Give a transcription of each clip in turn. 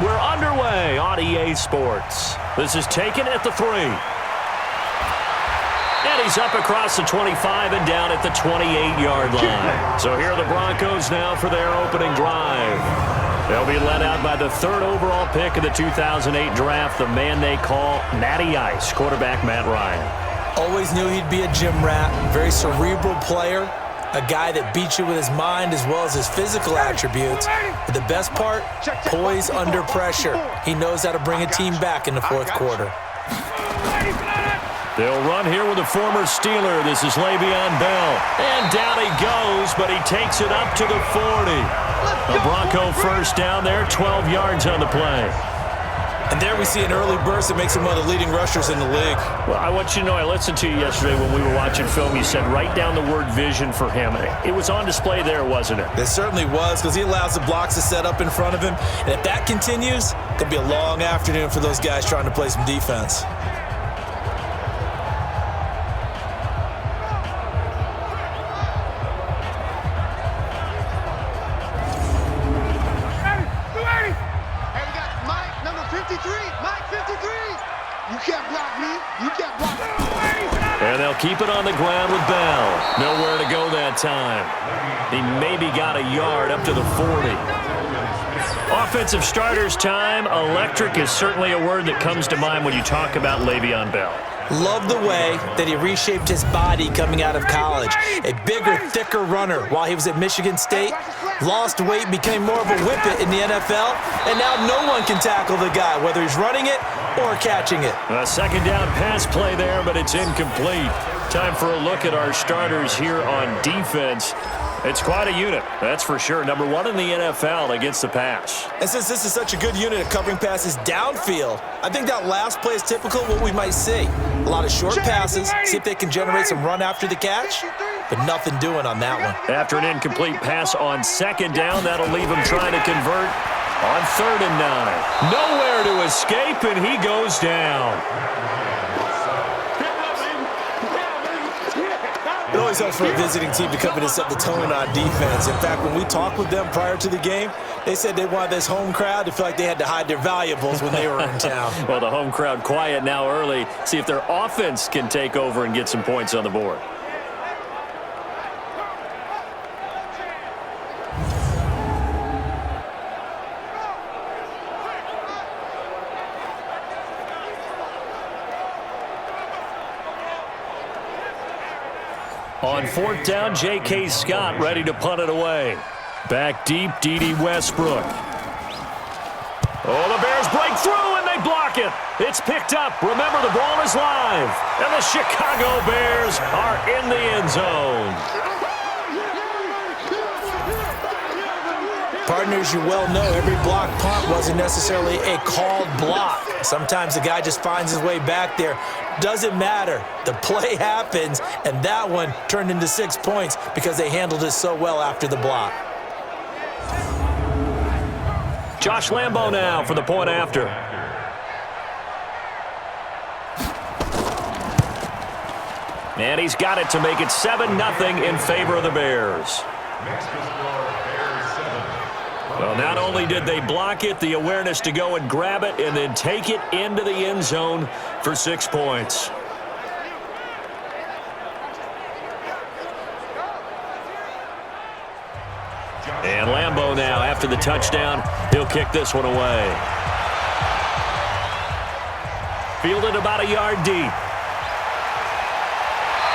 we're underway on EA Sports. This is taken at the 3. And he's up across the 25 and down at the 28-yard line. So here are the Broncos now for their opening drive. They'll be led out by the 3rd overall pick of the 2008 draft, the man they call Matty Ice, quarterback Matt Ryan. Always knew he'd be a gym rat, very cerebral player, a guy that beats you with his mind as well as his physical attributes. But the best part, poise under pressure. He knows how to bring a team back in the 4th quarter. They'll run here with a former Steeler. This is Le'Veon Bell. And down he goes, but he takes it up to the 40. A Bronco first down there, 12 yards on the play. And there we see an early burst that makes him one of the leading rushers in the league. Well, I want you to know, I listened to you yesterday when we were watching film. You said write down the word vision for him. It was on display there, wasn't it? It certainly was, because he allows the blocks to set up in front of him. And if that continues, it could be a long afternoon for those guys trying to play some defense. And they'll keep it on the ground with Bell. Nowhere to go that time. He maybe got a yard up to the 40. Offensive starters time. Electric is certainly a word that comes to mind when you talk about Le'Veon Bell. Love the way that he reshaped his body coming out of college. A bigger, thicker runner while he was at Michigan State. Lost weight, became more of a whippet in the NFL. And now no one can tackle the guy, whether he's running it or catching it. A second down pass play there, but it's incomplete. Time for a look at our starters here on defense. It's quite a unit, that's for sure. Number 1 in the NFL against the pass. And since this is such a good unit at covering passes downfield, I think that last play is typical of what we might see. A lot of short passes, see if they can generate some run after the catch, but nothing doing on that one. After an incomplete pass on second down, that'll leave him trying to convert on 3rd and 9. Nowhere to escape, and he goes down. It always helps for a visiting team to come in and set the tone on defense. In fact, when we talked with them prior to the game, they said they wanted this home crowd to feel like they had to hide their valuables when they were in town. Well, the home crowd quiet now early. See if their offense can take over and get some points on the board. On 4th down, J.K. Scott ready to punt it away. Back deep, D.D. Westbrook. Oh, the Bears break through, and they block it. It's picked up. Remember, the ball is live. And the Chicago Bears are in the end zone. Partners, you well know every block punt wasn't necessarily a called block. Sometimes the guy just finds his way back there. Doesn't matter. The play happens, and that one turned into 6 points because they handled it so well after the block. Josh Lambo now for the point after. And he's got it to make it 7-0 in favor of the Bears. Well, not only did they block it, the awareness to go and grab it and then take it into the end zone for 6 points. And Lambo now, after the touchdown, he'll kick this one away. Fielded about a yard deep.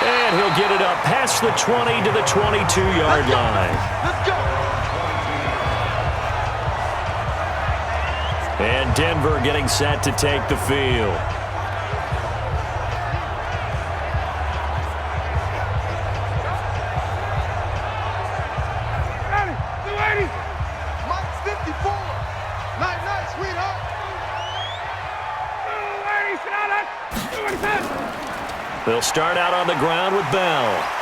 And he'll get it up past the 20 to the 22-yard line. Let's go. And Denver getting set to take the field. Mike's 54. Night, sweetheart. They'll start out on the ground with Bell.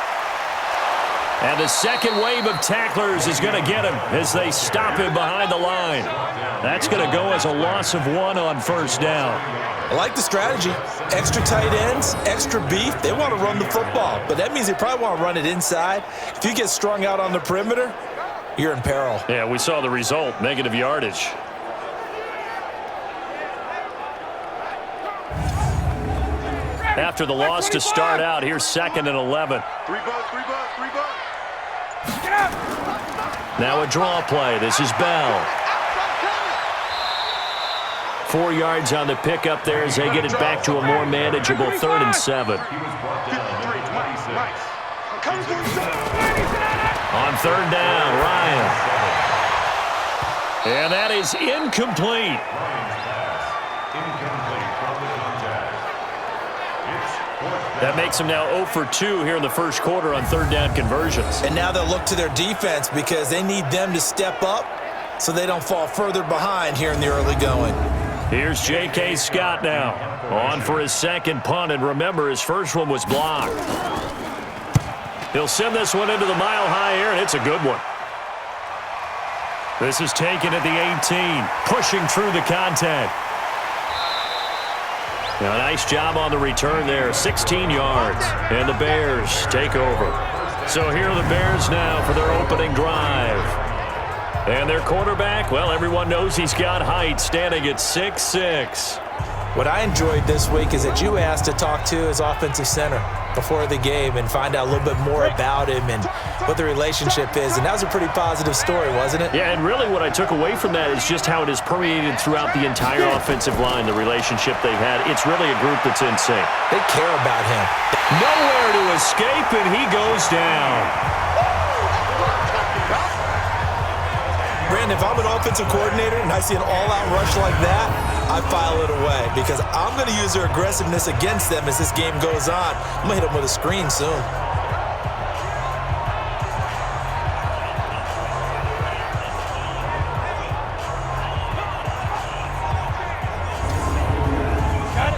And the second wave of tacklers is going to get him as they stop him behind the line. That's going to go as a loss of 1 on 1st down. I like the strategy. Extra tight ends, extra beef. They want to run the football, but that means they probably want to run it inside. If you get strung out on the perimeter, you're in peril. Yeah, we saw the result, negative yardage. After the loss to start out, here's 2nd and 11. 3 bucks, 3 bucks, 3 bucks. Get up. Now a draw play. This is Bell. 4 yards on the pickup there as they get it back to a more manageable 3rd and 7. On 3rd down, Ryan. And that is incomplete. That makes them now 0 for 2 here in the first quarter on 3rd down conversions. And now they'll look to their defense because they need them to step up so they don't fall further behind here in the early going. Here's J.K. Scott now. On for his 2nd punt, and remember, his first one was blocked. He'll send this one into the mile-high air, and it's a good one. This is taken at the 18, pushing through the contact. Now, a nice job on the return there, 16 yards, and the Bears take over. So here are the Bears now for their opening drive. And their quarterback, well, everyone knows he's got height, standing at 6'6". What I enjoyed this week is that you asked to talk to his offensive center before the game and find out a little bit more about him and what the relationship is. And that was a pretty positive story, wasn't it? Yeah, and really what I took away from that is just how it is permeated throughout the entire offensive line, the relationship they've had. It's really a group that's in sync. They care about him. Nowhere to escape, and he goes down. Brandon, if I'm an offensive coordinator and I see an all-out rush like that, I file it away because I'm going to use their aggressiveness against them as this game goes on. I'm going to hit them with a screen soon.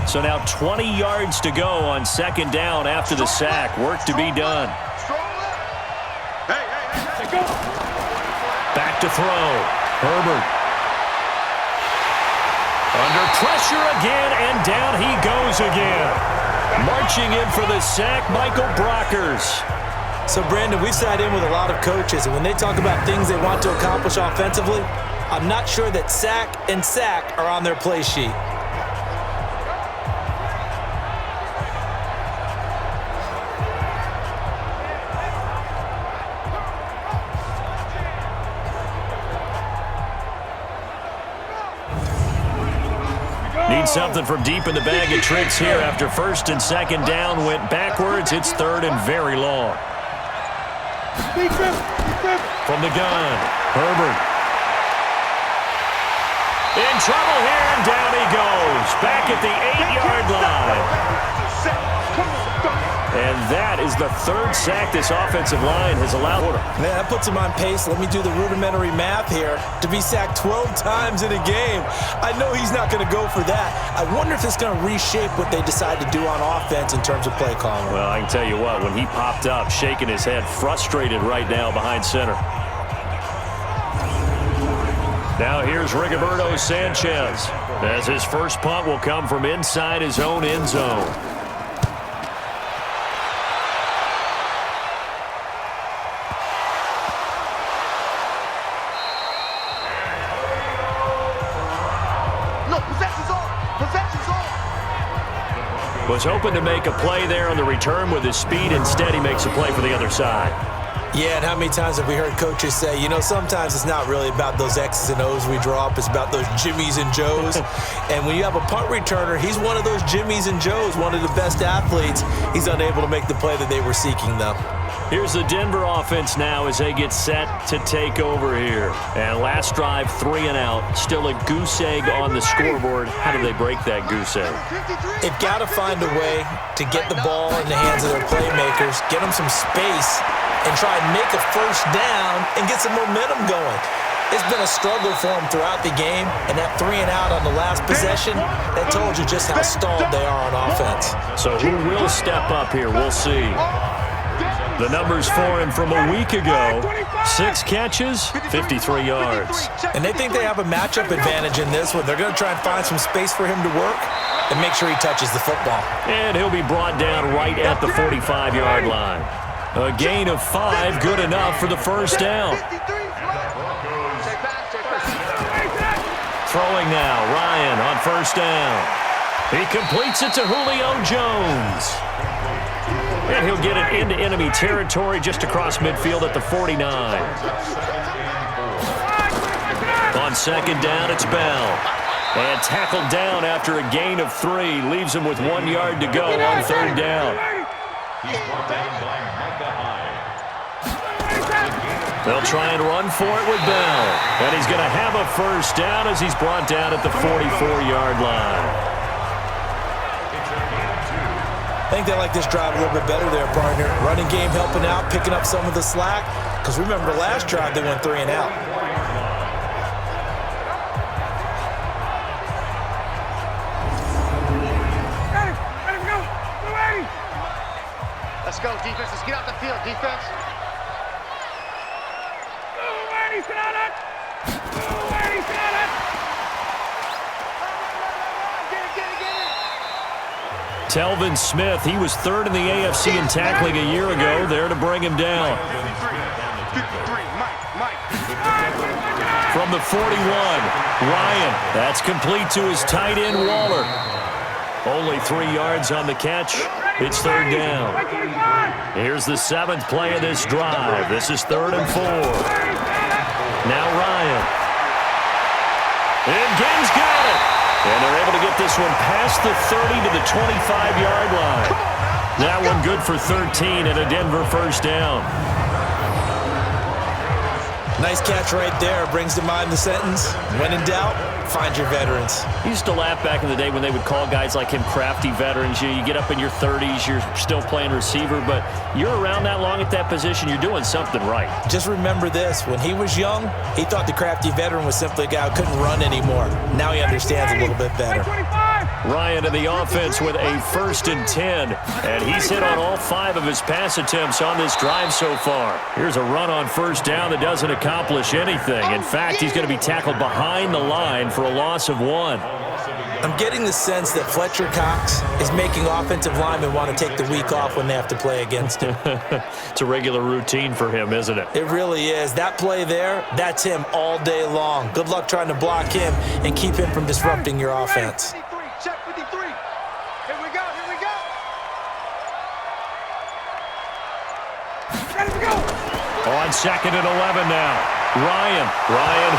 So now 20 yards to go on 2nd down after the sack. Work to be done. Back to throw. Herbert. Under pressure again, and down he goes again. Marching in for the sack, Michael Brockers. So, Brandon, we've sat in with a lot of coaches, and when they talk about things they want to accomplish offensively, I'm not sure that sack and sack are on their play sheet. Need something from deep in the bag of tricks here after 1st and 2nd down went backwards. It's 3rd and very long. From the gun, Herbert. In trouble here, and down he goes. Back at the 8-yard line. And that is the 3rd sack this offensive line has allowed. Man, that puts him on pace. Let me do the rudimentary math here. To be sacked 12 times in a game, I know he's not going to go for that. I wonder if it's going to reshape what they decide to do on offense in terms of play calling. Well, I can tell you what, when he popped up, shaking his head, frustrated right now behind center. Now here's Rigoberto Sanchez, as his first punt will come from inside his own end zone. Was hoping to make a play there on the return with his speed. Instead, he makes a play for the other side. Yeah, and how many times have we heard coaches say, you know, sometimes it's not really about those X's and O's we draw up. It's about those Jimmies and Joes. And when you have a punt returner, he's one of those Jimmies and Joes, one of the best athletes. He's unable to make the play that they were seeking, though. Here's the Denver offense now as they get set to take over here. And last drive, 3 and out. Still a goose egg on the scoreboard. How do they break that goose egg? They've got to find a way to get the ball in the hands of their playmakers, get them some space, and try and make a first down and get some momentum going. It's been a struggle for them throughout the game, and that 3 and out on the last possession, that told you just how stalled they are on offense. So who will step up here? We'll see. The numbers for him from a week ago, 6 catches, 53 yards. And they think they have a matchup advantage in this one. They're going to try and find some space for him to work and make sure he touches the football. And he'll be brought down right at the 45-yard line. A gain of 5, good enough for the first down. Throwing now, Ryan on first down. He completes it to Julio Jones. And he'll get it into enemy territory just across midfield at the 49. On second down, it's Bell. And tackled down after a gain of 3. Leaves him with 1 yard to go on third down. They'll try and run for it with Bell. And he's going to have a first down as he's brought down at the 44-yard line. I think they like this drive a little bit better there, partner. Running game helping out, picking up some of the slack. Because remember, last drive they went 3 and out. Let's go, defense. Let's get out the field, defense. Telvin Smith, he was third in the AFC in tackling a year ago, there to bring him down. From the 41, Ryan, that's complete to his tight end, Waller. Only 3 yards on the catch. It's third down. Here's the 7th play of this drive. This is 3rd and 4. Now Ryan. And Gaines got it. And they're able to get this one past the 30 to the 25-yard line. That one good for 13 and a Denver first down. Nice catch right there. Brings to mind the sentence, when in doubt, find your veterans. I used to laugh back in the day when they would call guys like him crafty veterans. You get up in your 30s, you're still playing receiver, but you're around that long at that position, you're doing something right. Just remember this. When he was young, he thought the crafty veteran was simply a guy who couldn't run anymore. Now he understands a little bit better. Ryan to the offense with a 1st and 10, and he's hit on all 5 of his pass attempts on this drive so far. Here's a run on first down that doesn't accomplish anything. In fact, he's going to be tackled behind the line for a loss of 1. I'm getting the sense that Fletcher Cox is making offensive linemen want to take the week off when they have to play against him. It's a regular routine for him, isn't it? It really is. That play there, that's him all day long. Good luck trying to block him and keep him from disrupting your offense. Check 53. Here we go. Here we go. Ready to go. On 2nd and 11 now. Ryan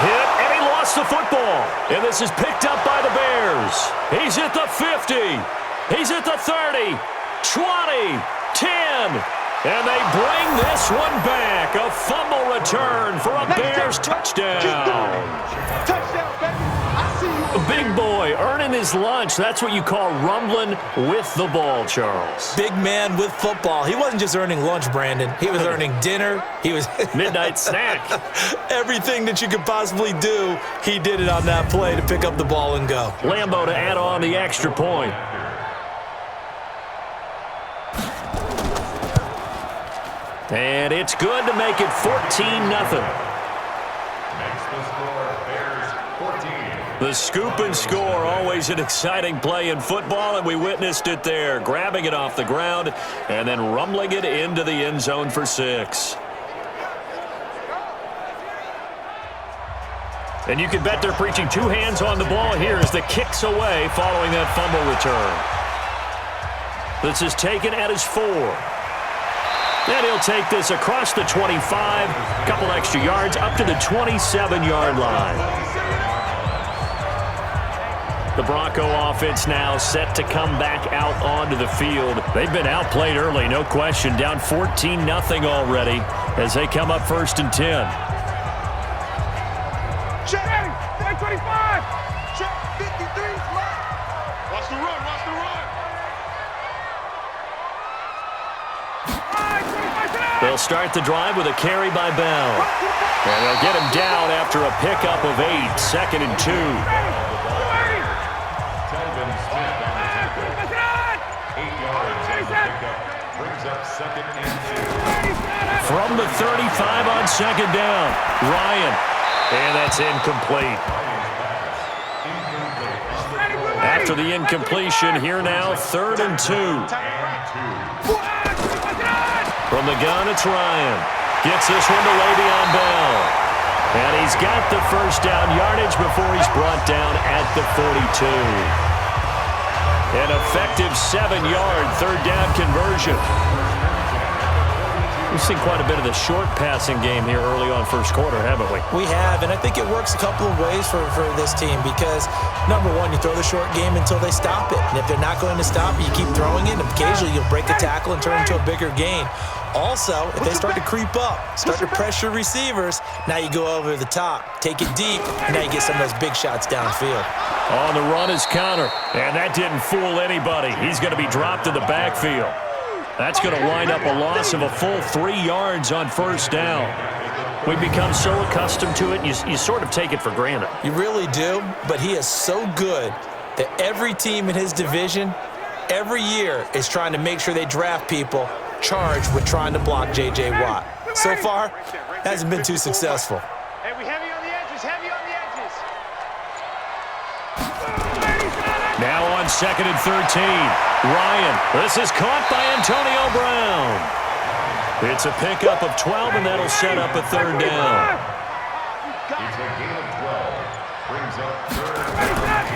hit, and he lost the football. And this is picked up by the Bears. He's at the 50. He's at the 30, 20, 10. And they bring this one back. A fumble return for a Bears touchdown. Touchdown, baby. I see you. A big boy earning his lunch. That's what you call rumbling with the ball, Charles. Big man with football. He wasn't just earning lunch, Brandon. He was earning dinner. He was midnight snack. Everything that you could possibly do, he did it on that play to pick up the ball and go. Lambeau to add on the extra point. And it's good to make it 14-0. The scoop and score, always an exciting play in football, and we witnessed it there, grabbing it off the ground and then rumbling it into the end zone for 6. And you can bet they're preaching 2 hands on the ball here as the kick's away following that fumble return. This is taken at his 4. And he'll take this across the 25, a couple extra yards, up to the 27-yard line. The Bronco offense now set to come back out onto the field. They've been outplayed early, no question, down 14-0 already as they come up 1st and 10. Check 25. Check 53. Watch the run. Watch the run. They'll start the drive with a carry by Bell. And they'll get him down after a pickup of 8, 2nd and 2. From the 35 on 2nd down, Ryan. And that's incomplete. After the incompletion, here now, 3rd and 2. From the gun, it's Ryan. Gets this one to Le'Veon Bell. And he's got the first down yardage before he's brought down at the 42. An effective 7-yard third down conversion. We've seen quite a bit of the short passing game here early on first quarter, haven't we? We have, and I think it works a couple of ways for this team because, number one, you throw the short game until they stop it. And if they're not going to stop it, you keep throwing it, and occasionally you'll break a tackle and turn it into a bigger gain. Also, if they start to creep up, start to pressure receivers, now you go over the top, take it deep, and now you get some of those big shots downfield. On the run is Connor, and that didn't fool anybody. He's going to be dropped in the backfield. That's going to wind up a loss of a full 3 yards on first down. We've become so accustomed to it, you sort of take it for granted. You really do, but he is so good that every team in his division, every year, is trying to make sure they draft people charged with trying to block J.J. Watt. So far, hasn't been too successful. Hey, we heavy on the edges, heavy on the edges. Now on 2nd and 13. Ryan, this is caught by Antonio Brown. It's a pickup of 12, and that'll set up a third down. It's a gain of 12. Brings up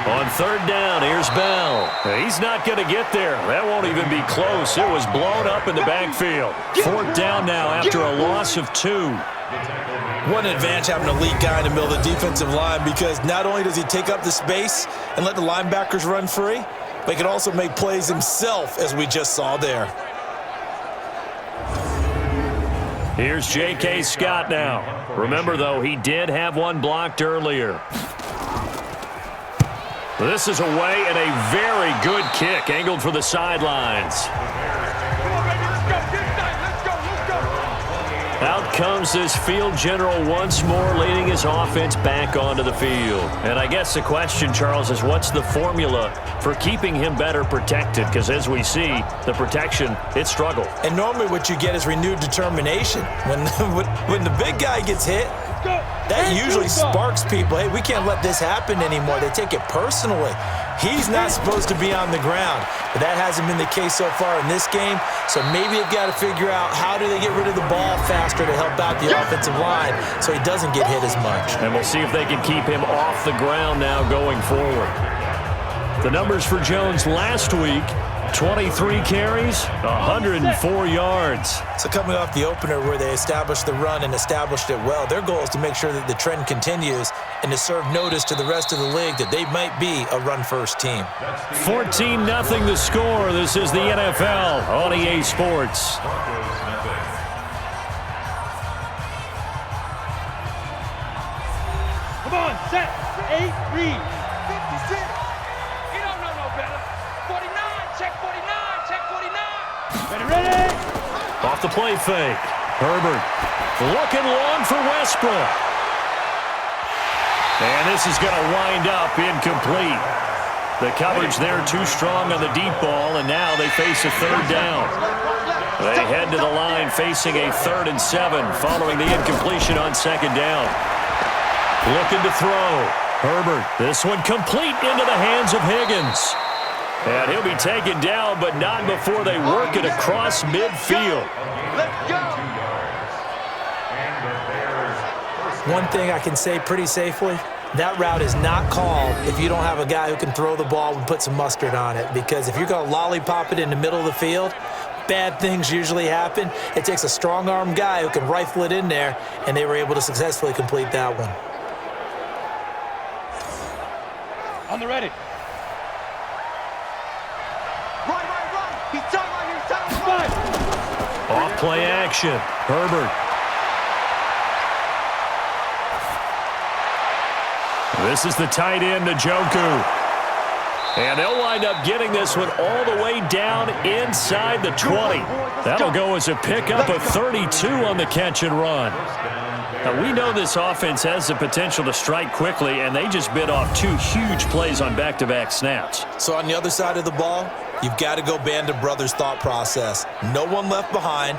On third down, here's Bell. He's not going to get there. That won't even be close. It was blown up in the backfield. Fourth down now after a loss of 2. What an advantage having an elite guy in the middle of the defensive line because not only does he take up the space and let the linebackers run free, but he can also make plays himself, as we just saw there. Here's J.K. Scott now. Remember, though, he did have one blocked earlier. This is away and a very good kick angled for the sidelines. Come on, baby, let's go. This time, let's go, let's go. Out comes this field general once more, leading his offense back onto the field. And I guess the question, Charles, is what's the formula for keeping him better protected? Because as we see, the protection, it struggled. And normally what you get is renewed determination. When the big guy gets hit, that usually sparks people. Hey, we can't let this happen anymore. They take it personally. He's not supposed to be on the ground, but that hasn't been the case so far in this game. So maybe they've got to figure out how do they get rid of the ball faster to help out the offensive line so he doesn't get hit as much. And we'll see if they can keep him off the ground now going forward. The numbers for Jones last week, 23 carries, 104 yards. So coming off the opener where they established the run and established it well, their goal is to make sure that the trend continues and to serve notice to the rest of the league that they might be a run-first team. 14-0 the score. This is the NFL on EA Sports. Come on, set, 8, read. 56. You don't know no better. 49, check 49, check 49. Ready. Off the play fake. Herbert looking long for Westbrook. And this is going to wind up incomplete. The coverage there too strong on the deep ball, and now they face a third down. They head to the line facing a 3rd and 7 following the incompletion on 2nd down. Looking to throw. Herbert, this one complete into the hands of Higgins. And he'll be taken down, but not before they work it across midfield. Let's go. One thing I can say pretty safely, that route is not called if you don't have a guy who can throw the ball and put some mustard on it. Because if you're going to lollipop it in the middle of the field, bad things usually happen. It takes a strong-arm guy who can rifle it in there, and they were able to successfully complete that one. On the ready. Run. He's talking about you. Off play action. Herbert. This is the tight end, Njoku. And they'll wind up getting this one all the way down inside the 20. That'll go as a pickup of 32 on the catch and run. Now, we know this offense has the potential to strike quickly, and they just bit off 2 huge plays on back-to-back snaps. So on the other side of the ball, you've got to go Band of Brothers thought process. No one left behind,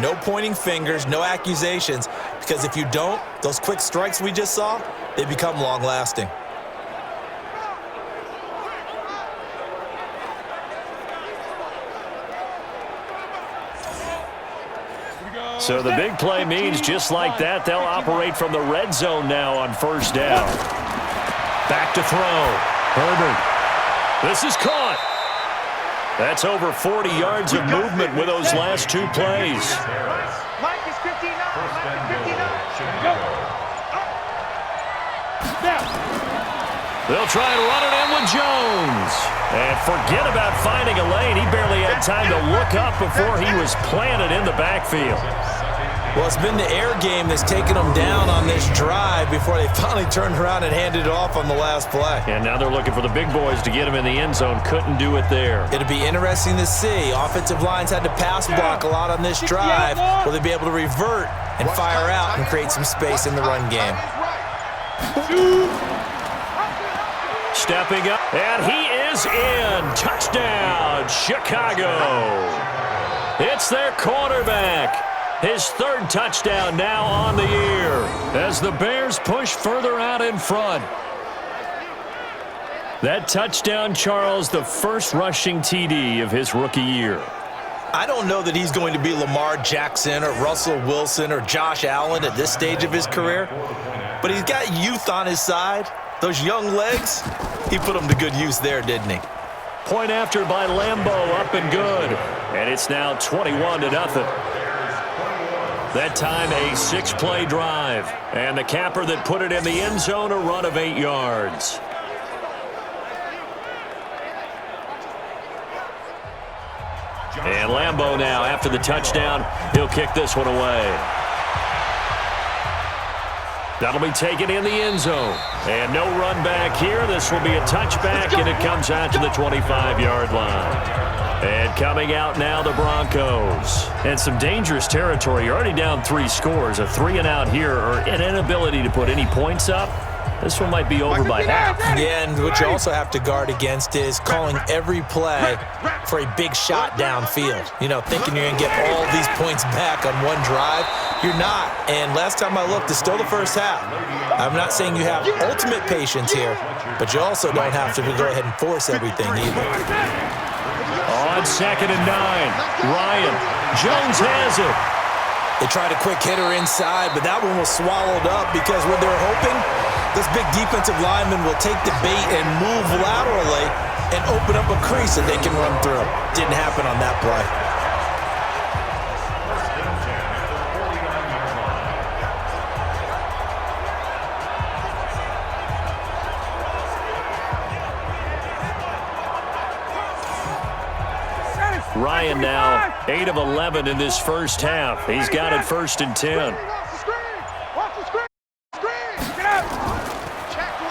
no pointing fingers, no accusations, because if you don't, those quick strikes we just saw, they become long-lasting. So the big play means just like that, they'll operate from the red zone now on first down. Back to throw. Herbert. This is caught. That's over 40 yards of movement with those last two plays. Mike is 59. Mike is 59. Go. Now. They'll try and run it in with Jones. And forget about finding a lane. He barely had time to look up before he was planted in the backfield. Well, it's been the air game that's taken them down on this drive before they finally turned around and handed it off on the last play. And now they're looking for the big boys to get him in the end zone. Couldn't do it there. It'll be interesting to see. Offensive lines had to pass block a lot on this drive. Will they be able to revert and fire out and create some space in the run game? Stepping up, and he is in. Touchdown, Chicago. It's their quarterback. His third touchdown now on the year as the Bears push further out in front. That touchdown, Charles, the first rushing TD of his rookie year. I don't know that he's going to be Lamar Jackson or Russell Wilson or Josh Allen at this stage of his career, but he's got youth on his side. Those young legs, he put them to good use there, didn't he? Point after by Lambeau, up and good. And it's now 21-0. That time a 6-play drive. And the capper that put it in the end zone, a run of 8 yards. And Lambeau now, after the touchdown, he'll kick this one away. That'll be taken in the end zone. And no run back here. This will be a touchback, and it comes out to the 25-yard line. And coming out now, the Broncos. And some dangerous territory. You're already down 3 scores. A 3-and-out here, or an inability to put any points up. This one might be over by half. Yeah, and what you also have to guard against is calling every play for a big shot downfield. You know, thinking you're going to get all these points back on one drive. You're not. And last time I looked, it's still the first half. I'm not saying you have ultimate patience here, but you also don't have to go ahead and force everything either. On 2nd and 9, Ryan. Jones has it. They tried a quick hitter inside, but that one was swallowed up because what they're hoping, this big defensive lineman will take the bait and move laterally and open up a crease that they can run through. Didn't happen on that play. Ryan now 8 of 11 in this first half. He's got it 1st and 10.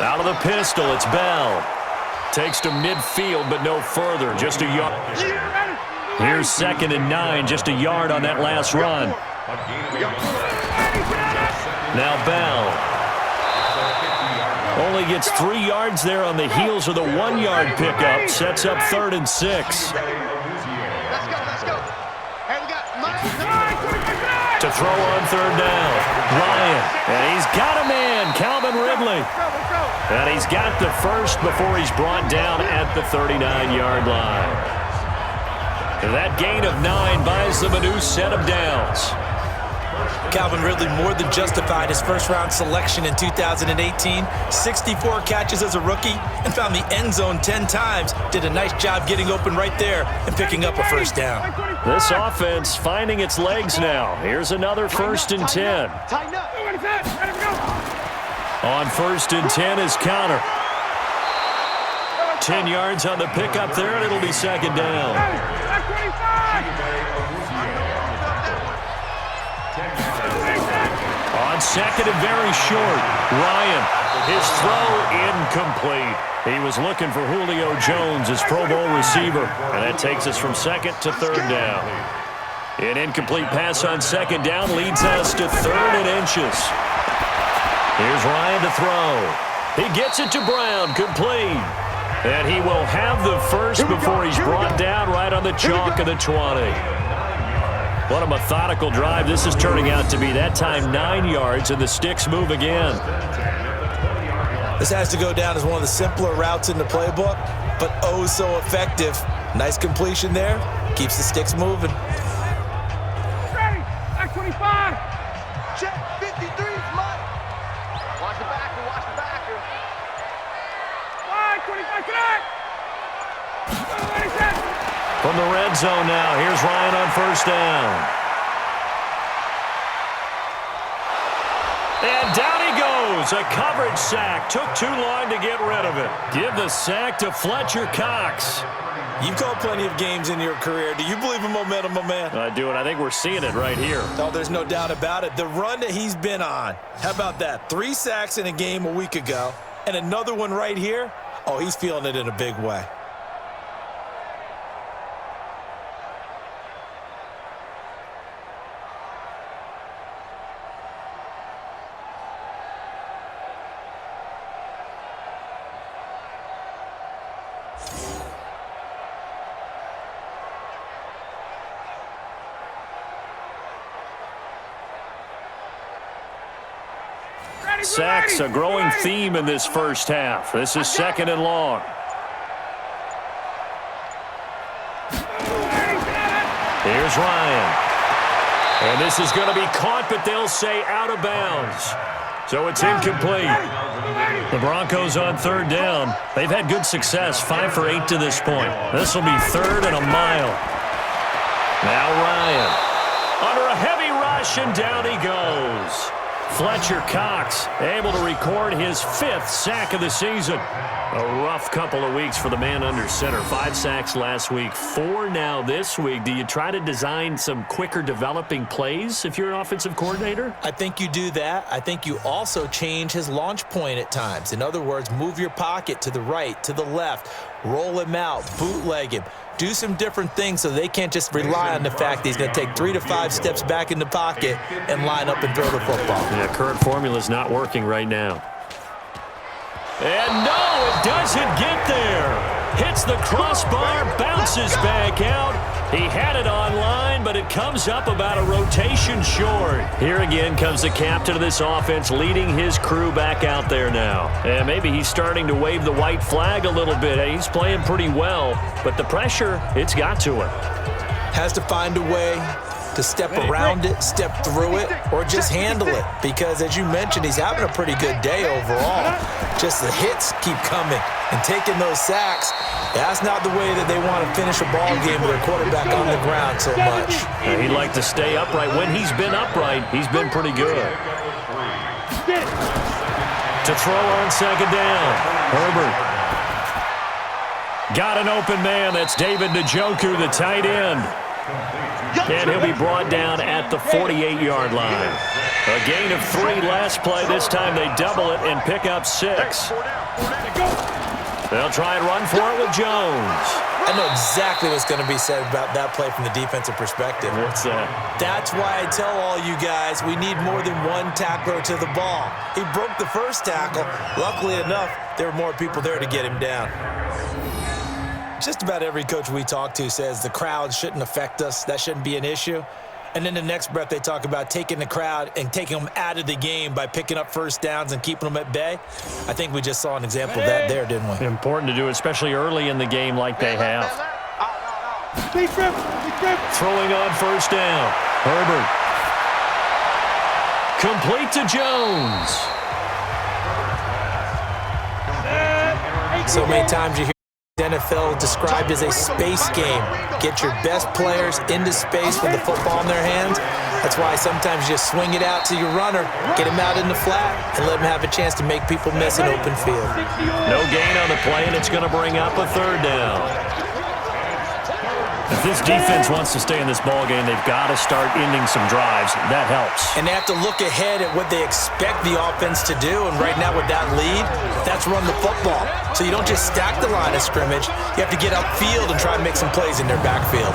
Out of the pistol, it's Bell. Takes to midfield, but no further. Just a yard. Here's 2nd and 9, just a yard on that last run. Now Bell. Only gets 3 yards there on the heels of the 1-yard pickup. Sets up 3rd and 6. To throw on 3rd down. Ryan. And he's got a man, Calvin Ridley. And he's got the first before he's brought down at the 39-yard line. And that gain of 9 buys them a new set of downs. Calvin Ridley more than justified his first-round selection in 2018. 64 catches as a rookie and found the end zone 10 times. Did a nice job getting open right there and picking up a first down. This offense finding its legs now. Here's another 1st and 10. On 1st and 10 is Connor. 10 yards on the pickup there, and it'll be 2nd down. On 2nd and very short, Ryan. His throw incomplete. He was looking for Julio Jones, his Pro Bowl receiver, and that takes us from 2nd to 3rd down. An incomplete pass on 2nd down leads us to 3rd and inches. Here's Ryan to throw. He gets it to Brown, complete. And he will have the first before he's brought down right on the chalk of the 20. What a methodical drive this is turning out to be. That time 9 yards, and the sticks move again. This has to go down as one of the simpler routes in the playbook, but oh so effective. Nice completion there. Keeps the sticks moving. Ready, X25. Check 53, Mike. Watch the backer, watch the backer. 5, 25, connect. From the red zone now, here's Ryan on first down. And down he goes. A coverage sack. Took too long to get rid of it. Give the sack to Fletcher Cox. You've called plenty of games in your career. Do you believe in momentum, my man? I do, and I think we're seeing it right here. Oh, there's no doubt about it. The run that he's been on. How about that? 3 sacks in a game a week ago, and another one right here. Oh, he's feeling it in a big way. Sacks, a growing theme in this first half. This is 2nd and long. Here's Ryan. And this is going to be caught, but they'll say out of bounds. So it's incomplete. The Broncos on 3rd down. They've had good success, 5 for 8 to this point. This will be 3rd and a mile. Now Ryan. Under a heavy rush, and down he goes. Fletcher Cox able to record his 5th sack of the season. A rough couple of weeks for the man under center. 5 sacks last week, 4 now this week. Do you try to design some quicker developing plays if you're an offensive coordinator? I think you do that. I think you also change his launch point at times. In other words, move your pocket to the right, to the left, roll him out, bootleg him. Do some different things so they can't just rely on the fact that he's going to take 3 to 5 steps back in the pocket and line up and throw the football. Yeah, current formula is not working right now. And no, it doesn't get there. Hits the crossbar, bounces back out. He had it online, but it comes up about a rotation short. Here again comes the captain of this offense leading his crew back out there now. And maybe he's starting to wave the white flag a little bit. He's playing pretty well, but the pressure, it's got to him. Has to find a way to step around it, step through it, or just handle it. Because, as you mentioned, he's having a pretty good day overall. Just the hits keep coming and taking those sacks. That's not the way that they want to finish a ball game with a quarterback on the ground so much. He'd like to stay upright. When he's been upright, he's been pretty good. To throw on 2nd down, Herbert. Got an open man. That's David Njoku, the tight end. And he'll be brought down at the 48-yard line. A gain of 3 last play. This time they double it and pick up 6. They'll try and run for it with Jones. I know exactly what's going to be said about that play from the defensive perspective. What's that? That's why I tell all you guys we need more than one tackler to the ball. He broke the first tackle. Luckily enough, there were more people there to get him down. Just about every coach we talk to says the crowd shouldn't affect us. That shouldn't be an issue. And then the next breath they talk about taking the crowd and taking them out of the game by picking up first downs and keeping them at bay. I think we just saw an example of that there, didn't we? Important to do, especially early in the game like they have. Throwing on first down. Herbert. Complete to Jones. So many times you hear the NFL described as a space game. Get your best players into space with the football in their hands. That's why sometimes you just swing it out to your runner, get him out in the flat, and let him have a chance to make people miss an open field. No gain on the play, and it's going to bring up a 3rd down. If this defense wants to stay in this ballgame, they've got to start ending some drives. That helps. And they have to look ahead at what they expect the offense to do. And right now with that lead, that's run the football. So you don't just stack the line of scrimmage. You have to get upfield and try and make some plays in their backfield.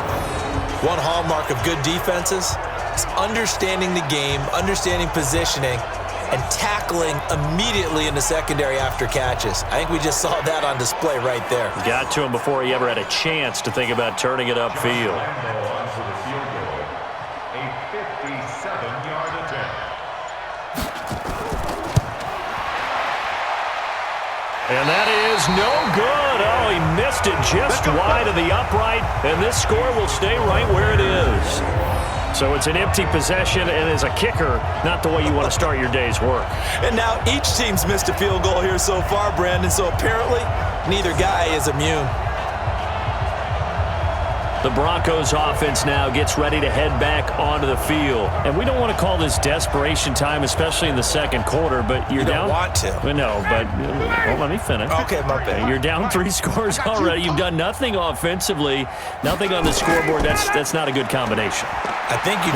One hallmark of good defenses is understanding the game, understanding positioning, and tackling immediately in the secondary after catches. I think we just saw that on display right there. Got to him before he ever had a chance to think about turning it upfield. A 57-yard attempt. And that is no good. Oh, he missed it just wide of the upright, and this score will stay right where it is. So it's an empty possession, and as a kicker, not the way you want to start your day's work. And now each team's missed a field goal here so far, Brandon, so apparently neither guy is immune. The Broncos offense now gets ready to head back onto the field. And we don't want to call this desperation time, especially in the second quarter, but you're down. You don't want to. No, but well, let me finish. Okay, my bad. You're down 3 scores already. You've done nothing offensively, nothing on the scoreboard. That's not a good combination. I think you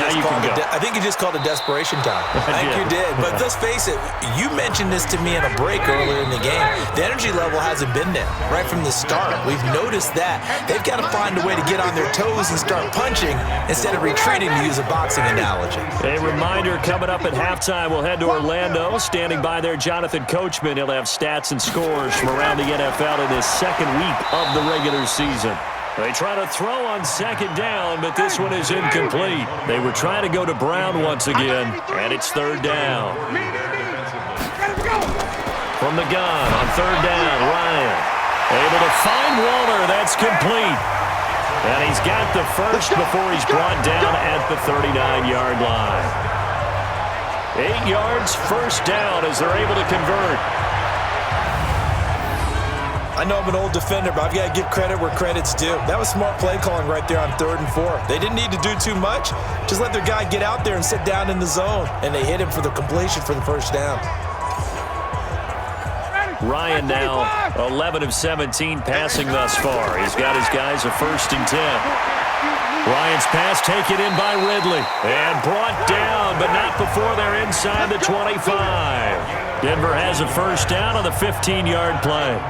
just called it desperation time. I think you did. But let's face it, you mentioned this to me in a break earlier in the game. The energy level hasn't been there right from the start. We've noticed that. They've got to find a way to get on their toes and start punching instead of retreating, to use a boxing analogy. A reminder, coming up at halftime, we'll head to Orlando. Standing by there, Jonathan Coachman. He'll have stats and scores from around the NFL in this second week of the regular season. They try to throw on second down, but this one is incomplete. They were trying to go to Brown once again, and it's third down. From the gun on third down, Ryan able to find Waller. That's complete. And he's got the first before he's brought down at the 39-yard line. 8 yards, first down as they're able to convert. I know I'm an old defender, but I've got to give credit where credit's due. That was smart play calling right there on 3rd and 4. They didn't need to do too much. Just let their guy get out there and sit down in the zone. And they hit him for the completion for the first down. Ryan now 11 of 17 passing thus far. He's got his guys a 1st and 10. Ryan's pass taken in by Ridley. And brought down, but not before they're inside the 25. Denver has a first down on the 15-yard play.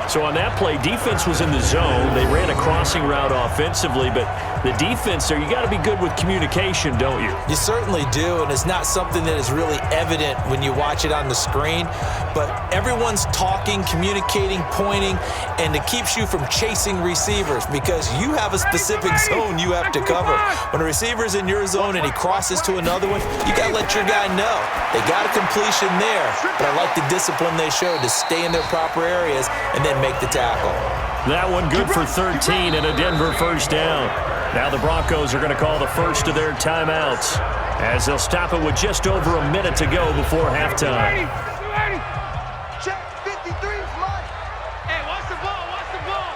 So on that play, defense was in the zone. They ran a crossing route offensively, but the defense there, you got to be good with communication, don't you? You certainly do, and it's not something that is really evident when you watch it on the screen. But everyone's talking, communicating, pointing, and it keeps you from chasing receivers because you have a specific zone you have to cover. When a receiver's in your zone and he crosses to another one, you got to let your guy know. They got a completion there, but I like the discipline they showed to stay in their proper areas and then make the tackle. That one good for 13 and a Denver first down. Now the Broncos are going to call the first of their timeouts as they'll stop it with just over a minute to go before halftime. Check 53, flight. Hey, watch the ball, watch the ball.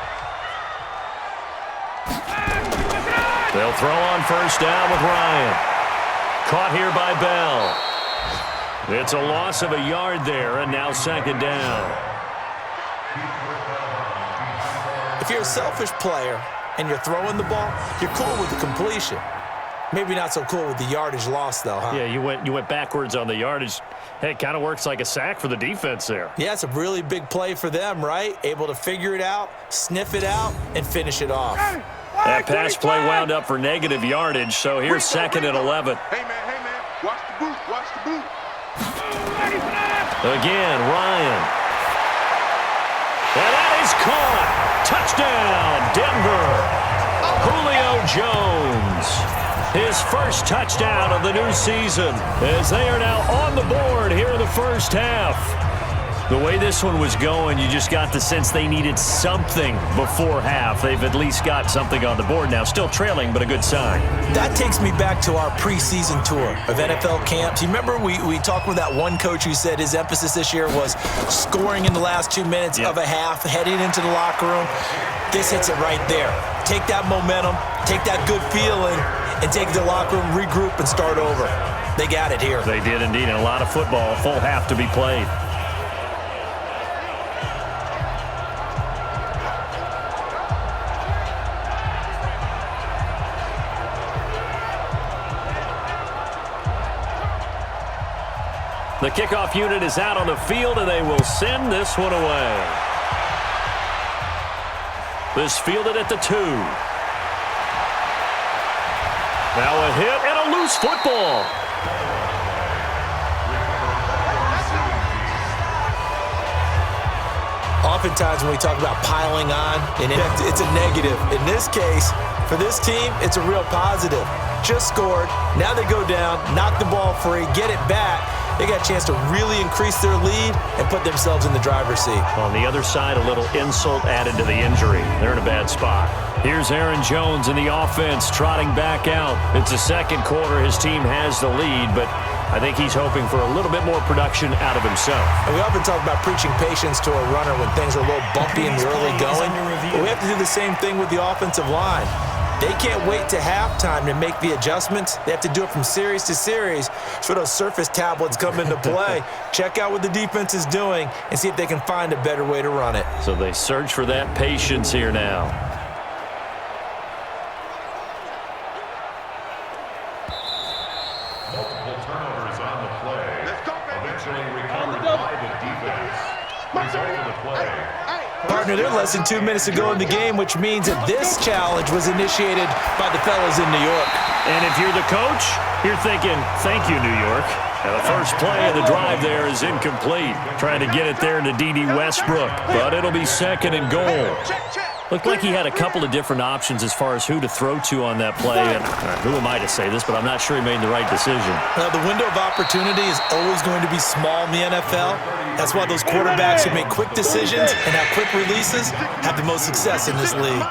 They'll throw on first down with Ryan. Caught here by Bell. It's a loss of a yard there, and now second down. If you're a selfish player and you're throwing the ball, you're cool with the completion. Maybe not so cool with the yardage loss, though, huh? Yeah, you went backwards on the yardage. Hey, it kind of works like a sack for the defense there. Yeah, it's a really big play for them, right? Able to figure it out, sniff it out, and finish it off. That pass play wound up for negative yardage, so here's second and 11. Hey, man, watch the boot, watch the boot. Again, Ryan. And that is caught. Touchdown, Denver. Julio Jones. His first touchdown of the new season as they are now on the board here in the first half. The way this one was going, you just got the sense they needed something before half. They've at least got something on the board now. Still trailing, but a good sign. That takes me back to our preseason tour of NFL camps. You remember we talked with that one coach who said his emphasis this year was scoring in the last 2 minutes of a half, heading into the locker room. This hits it right there. Take that momentum, take that good feeling, and take the locker room, regroup, and start over. They got it here. They did indeed, and a lot of football, a full half to be played. The kickoff unit is out on the field, and they will send this one away. This fielded at the 2. Now a hit and a loose football. Oftentimes when we talk about piling on, it's a negative. In this case, for this team, it's a real positive. Just scored. Now they go down, knock the ball free, get it back. They got a chance to really increase their lead and put themselves in the driver's seat. On the other side, a little insult added to the injury. They're in a bad spot. Here's Aaron Jones in the offense, trotting back out. It's the second quarter. His team has the lead, but I think he's hoping for a little bit more production out of himself. And we often talk about preaching patience to a runner when things are a little bumpy in the early going. But we have to do the same thing with the offensive line. They can't wait to halftime to make the adjustments. They have to do it from series to series so those surface tablets come into play. Check out what the defense is doing and see if they can find a better way to run it. So they search for that patience here now. Multiple turnovers on the play. Eventually recovered by the defense. Result of the play. Partner, they're less than 2 minutes to go in the game, which means that this challenge was initiated by the fellas in New York. And if you're the coach, you're thinking, thank you, New York. Now the first play of the drive there is incomplete. Trying to get it there to D.D. Westbrook, but it'll be second and goal. Looked like he had a couple of different options as far as who to throw to on that play. And who am I to say this, but I'm not sure he made the right decision. Now, the window of opportunity is always going to be small in the NFL. That's why those quarterbacks who make quick decisions and have quick releases have the most success in this league.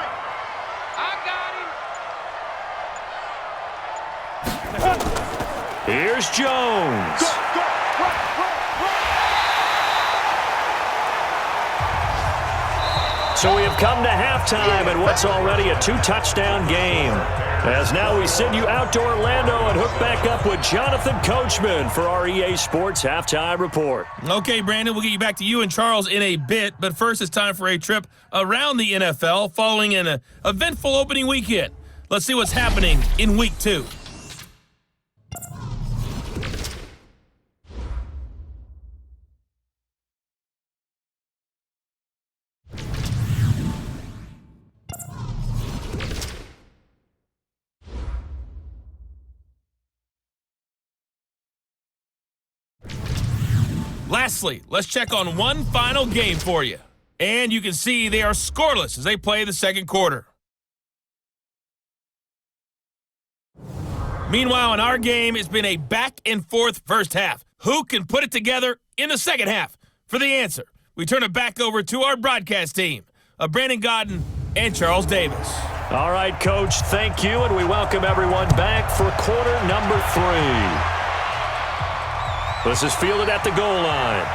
Here's Jones. So we have come to halftime in what's already a two-touchdown game. As now we send you out to Orlando and hook back up with Jonathan Coachman for our EA Sports Halftime Report. Okay, Brandon, we'll get you back to you and Charles in a bit, but first it's time for a trip around the NFL following an eventful opening weekend. Let's see what's happening in Week 2. Lastly, let's check on one final game for you. And you can see they are scoreless as they play the second quarter. Meanwhile, in our game, it's been a back-and-forth first half. Who can put it together in the second half? For the answer, we turn it back over to our broadcast team of Brandon Godden and Charles Davis. All right, Coach, thank you, and we welcome everyone back for quarter number 3. This is fielded at the goal line.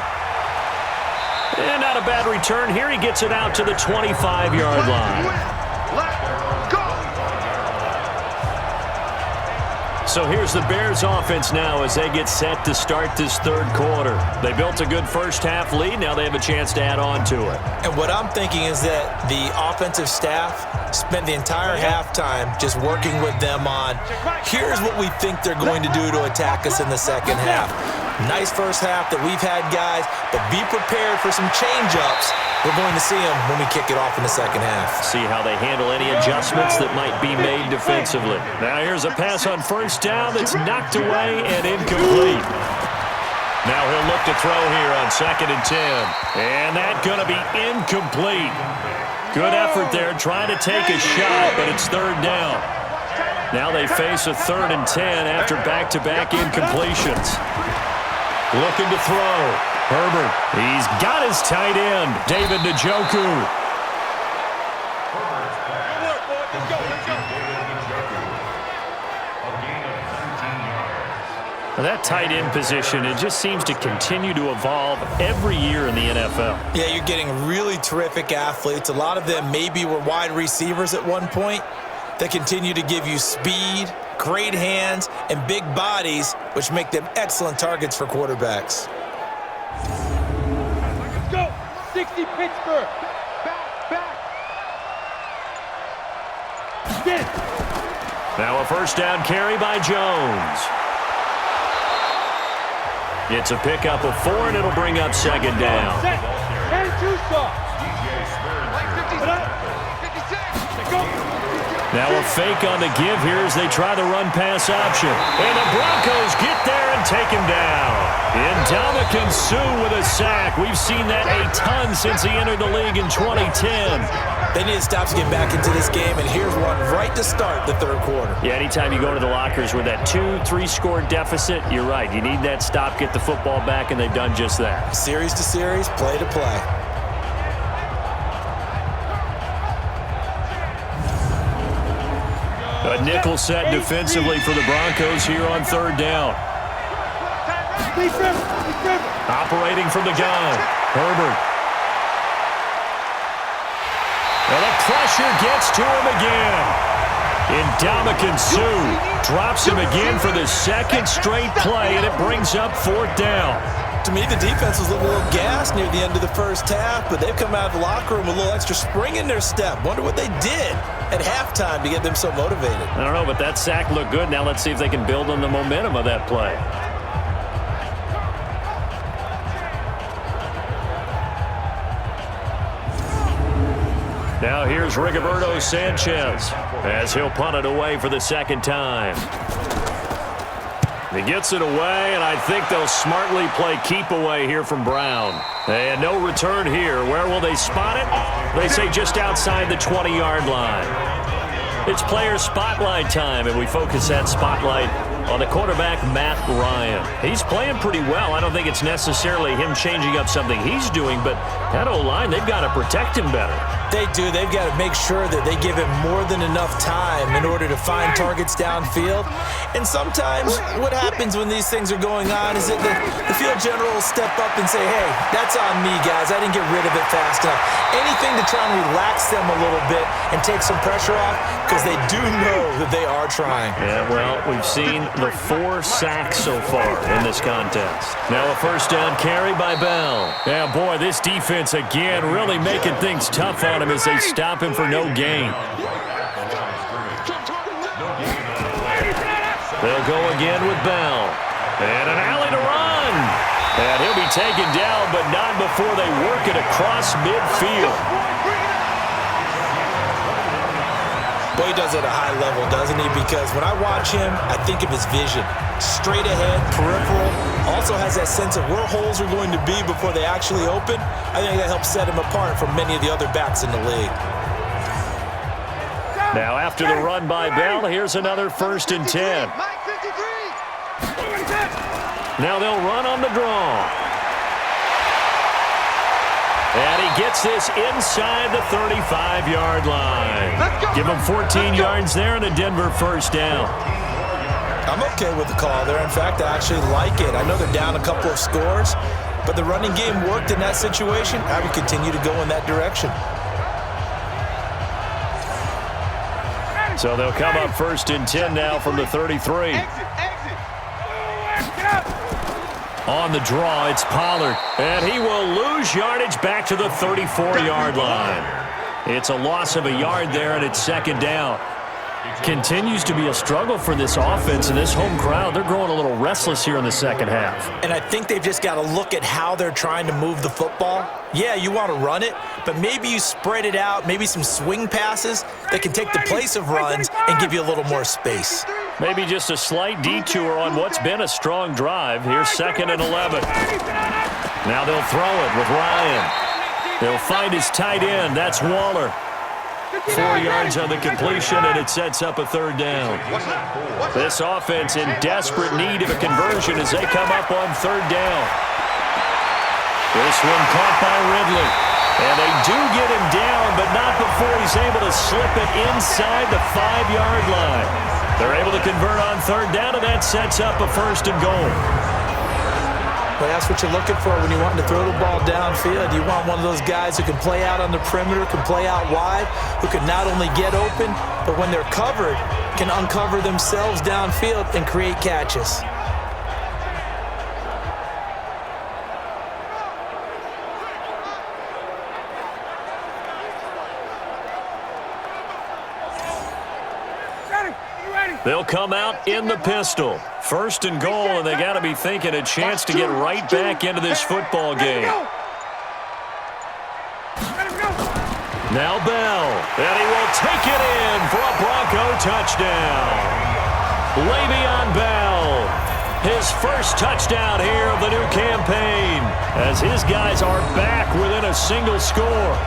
And not a bad return here. He gets it out to the 25-yard line. So here's the Bears offense now as they get set to start this third quarter. They built a good first half lead. Now they have a chance to add on to it. And what I'm thinking is that the offensive staff spent the entire halftime just working with them on, here's what we think they're going to do to attack us in the second half. Nice first half that we've had, guys, but be prepared for some change-ups. We're going to see them when we kick it off in the second half. See how they handle any adjustments that might be made defensively. Now here's a pass on first down that's knocked away and incomplete. Now he'll look to throw here on 2nd and 10. And that's going to be incomplete. Good effort there trying to take a shot, but it's third down. Now they face a 3rd and 10 after back-to-back incompletions. Looking to throw. Herbert. He's got his tight end, David Njoku. That tight end position, it just seems to continue to evolve every year in the NFL. Yeah, you're getting really terrific athletes. A lot of them maybe were wide receivers at one point. They continue to give you speed, great hands, and big bodies, which make them excellent targets for quarterbacks. Let's go. 60 Pittsburgh. Back. Spin. Now a first down carry by Jones. It's a pickup of 4, and it'll bring up 2nd down. Set. And 2 stop. Now a fake on the give here as they try the run-pass option. And the Broncos get there and take him down. Ndamukong Suh with a sack. We've seen that a ton since he entered the league in 2010. They need to stop to get back into this game, and here's one right to start the third quarter. Yeah, anytime you go to the lockers with that 2-3 score deficit, you're right. You need that stop, get the football back, and they've done just that. Series to series, play to play. A nickel set defensively for the Broncos here on 3rd down. Operating from the gun, Herbert. And the pressure gets to him again. Ndamukong Suh drops him again for the second straight play, and it brings up 4th down. To me, the defense was looking a little gassed near the end of the first half, but they've come out of the locker room with a little extra spring in their step. Wonder what they did at halftime to get them so motivated. I don't know, but that sack looked good. Now let's see if they can build on the momentum of that play. Now here's Rigoberto Sanchez as he'll punt it away for the second time. He gets it away, and I think they'll smartly play keep away here from Brown. And no return here. Where will they spot it? They say just outside the 20-yard line. It's player spotlight time, and we focus that spotlight on the quarterback, Matt Ryan. He's playing pretty well. I don't think it's necessarily him changing up something he's doing, but that O-line, they've got to protect him better. They do. They've got to make sure that they give him more than enough time in order to find targets downfield. And sometimes what happens when these things are going on is that the field general will step up and say, hey, that's on me, guys. I didn't get rid of it fast enough. Anything to try and relax them a little bit and take some pressure off, because they do know that they are trying. Yeah, well, we've seen the 4 sacks so far in this contest. Now a first down carry by Bell. Yeah, boy, this defense again really making things tough on him as they stop him for no gain. They'll go again with Bell. And an alley to run. And he'll be taken down, but not before they work it across midfield. Boy, he does it at a high level, doesn't he? Because when I watch him, I think of his vision. Straight ahead, peripheral. Also has that sense of where holes are going to be before they actually open. I think that helps set him apart from many of the other backs in the league. Now after the run by Bell, here's another 1st and 10. Now they'll run on the draw. And he gets this inside the 35-yard line. Give him 14 yards there and a Denver first down. I'm okay with the call there. In fact, I actually like it. I know they're down a couple of scores, but the running game worked in that situation. I would continue to go in that direction. So they'll come up 1st and 10 now from the 33. On the draw, it's Pollard. And he will lose yardage back to the 34-yard line. It's a loss of a yard there, and it's 2nd down. Continues to be a struggle for this offense, and this home crowd, they're growing a little restless here in the second half. And I think they've just got to look at how they're trying to move the football. Yeah, you want to run it, but maybe you spread it out, maybe some swing passes that can take the place of runs and give you a little more space. Maybe just a slight detour on what's been a strong drive. Here's 2nd and 11. Now they'll throw it with Ryan. They'll find his tight end. That's Waller. 4 yards on the completion, and it sets up a 3rd down. This offense in desperate need of a conversion as they come up on 3rd down. This one caught by Ridley. And they do get him down, but not before he's able to slip it inside the 5-yard line. They're able to convert on 3rd down, and that sets up a 1st and goal. Well, that's what you're looking for when you're wanting to throw the ball downfield. You want one of those guys who can play out on the perimeter, can play out wide, who can not only get open, but when they're covered, can uncover themselves downfield and create catches. They'll come out in the pistol. 1st and goal, and they got to be thinking a chance to get right back into this football game. Now Bell, and he will take it in for a Bronco touchdown. Le'Veon Bell, his first touchdown here of the new campaign, as his guys are back within a single score.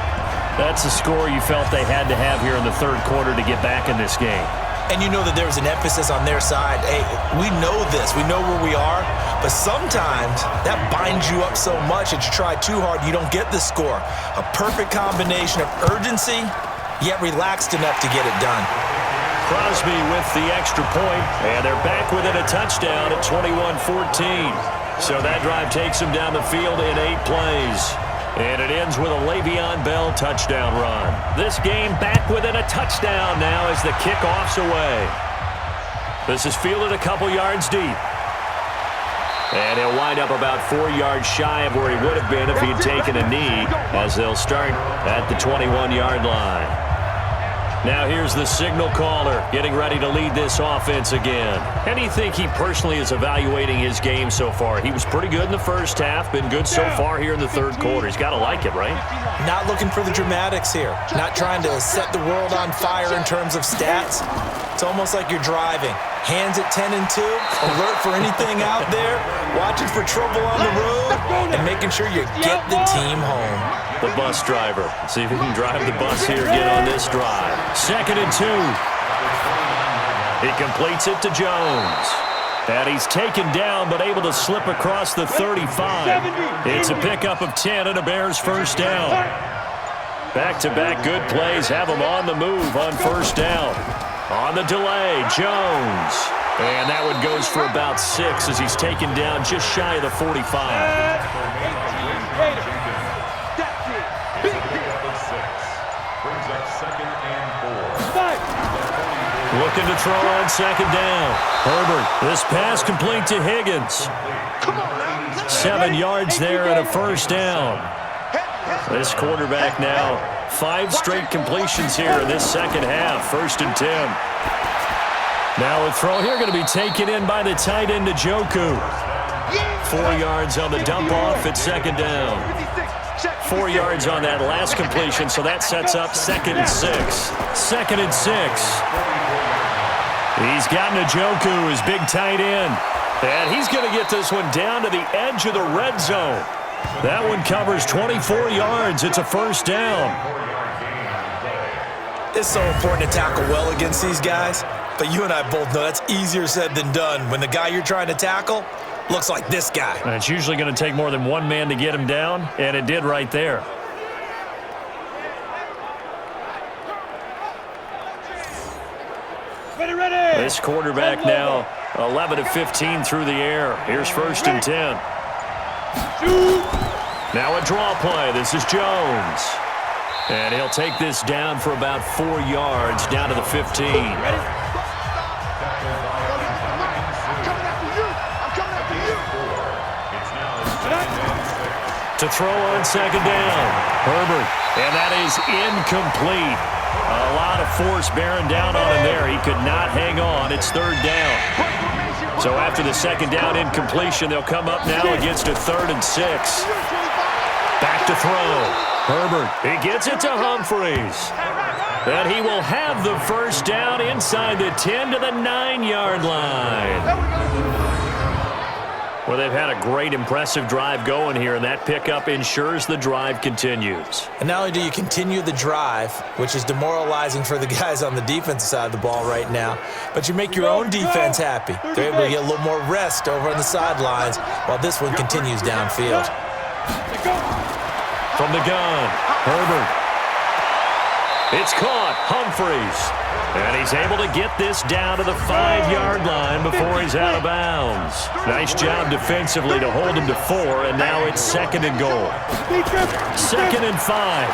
That's the score you felt they had to have here in the 3rd quarter to get back in this game. And you know that there was an emphasis on their side. Hey, we know this. We know where we are. But sometimes that binds you up so much that you try too hard, you don't get the score. A perfect combination of urgency, yet relaxed enough to get it done. Crosby with the extra point, and they're back within a touchdown at 21-14. So that drive takes him down the field in 8 plays. And it ends with a Le'Veon Bell touchdown run. This game back within a touchdown now as the kickoff's away. This is fielded a couple yards deep. And he'll wind up about 4 yards shy of where he would have been if he had taken a knee, as they'll start at the 21-yard line. Now here's the signal caller getting ready to lead this offense again. How do you think he personally is evaluating his game so far? He was pretty good in the first half, been good so far here in the third quarter. He's got to like it, right? Not looking for the dramatics here. Not trying to set the world on fire in terms of stats. It's almost like you're driving. Hands at 10 and 2, alert for anything out there, watching for trouble on the road, and making sure you get the team home. The bus driver. See if he can drive the bus here again on this drive. 2nd and 2. He completes it to Jones. And he's taken down but able to slip across the 35. It's a pickup of 10 and a Bears first down. Back-to-back good plays have him on the move on first down. On the delay, Jones. And that one goes for about 6 as he's taken down just shy of the 45. Looking to throw on 2nd down. Herbert, this pass complete to Higgins. 7 yards there and a first down. This quarterback now, 5 straight completions here in this second half. 1st and 10. Now a throw here going to be taken in by the tight end Njoku. 4 yards on the dump off at 2nd down. 4 yards on that last completion, so that sets up 2nd and 6. 2nd and 6. He's got Njoku, his big tight end. And he's going to get this one down to the edge of the red zone. That one covers 24 yards. It's a first down. It's so important to tackle well against these guys, but you and I both know that's easier said than done when the guy you're trying to tackle looks like this guy. And it's usually going to take more than one man to get him down, and it did right there. This quarterback now 11 of 15 through the air. Here's 1st and 10. Now a draw play. This is Jones. And he'll take this down for about 4 yards down to the 15. To throw on 2nd down. Herbert. And that is incomplete. A lot of force bearing down on him there. He could not hang on. It's 3rd down. So after the 2nd down incompletion, they'll come up now against a 3rd and 6. Back to throw. Herbert, he gets it to Humphries. And he will have the first down inside the 10 to the 9-yard line. Well, they've had a great, impressive drive going here, and that pickup ensures the drive continues. And not only do you continue the drive, which is demoralizing for the guys on the defensive side of the ball right now, but you make your own defense happy. They're able to get a little more rest over on the sidelines while this one continues downfield. From the gun, Herbert. It's caught, Humphries. And he's able to get this down to the 5-yard line before he's out of bounds. Nice job defensively to hold him to 4, and now it's 2nd and goal. 2nd and 5.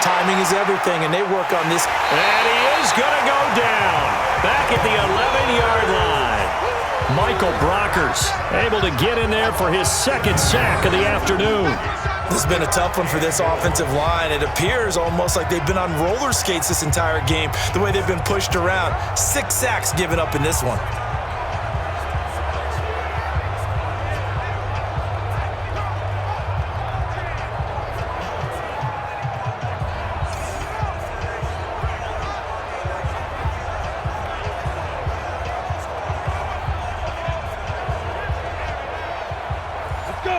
Timing is everything, and they work on this. And he is going to go down. Back at the 11-yard line. Michael Brockers able to get in there for his 2nd sack of the afternoon. This has been a tough one for this offensive line. It appears almost like they've been on roller skates this entire game, the way they've been pushed around. 6 sacks given up in this one.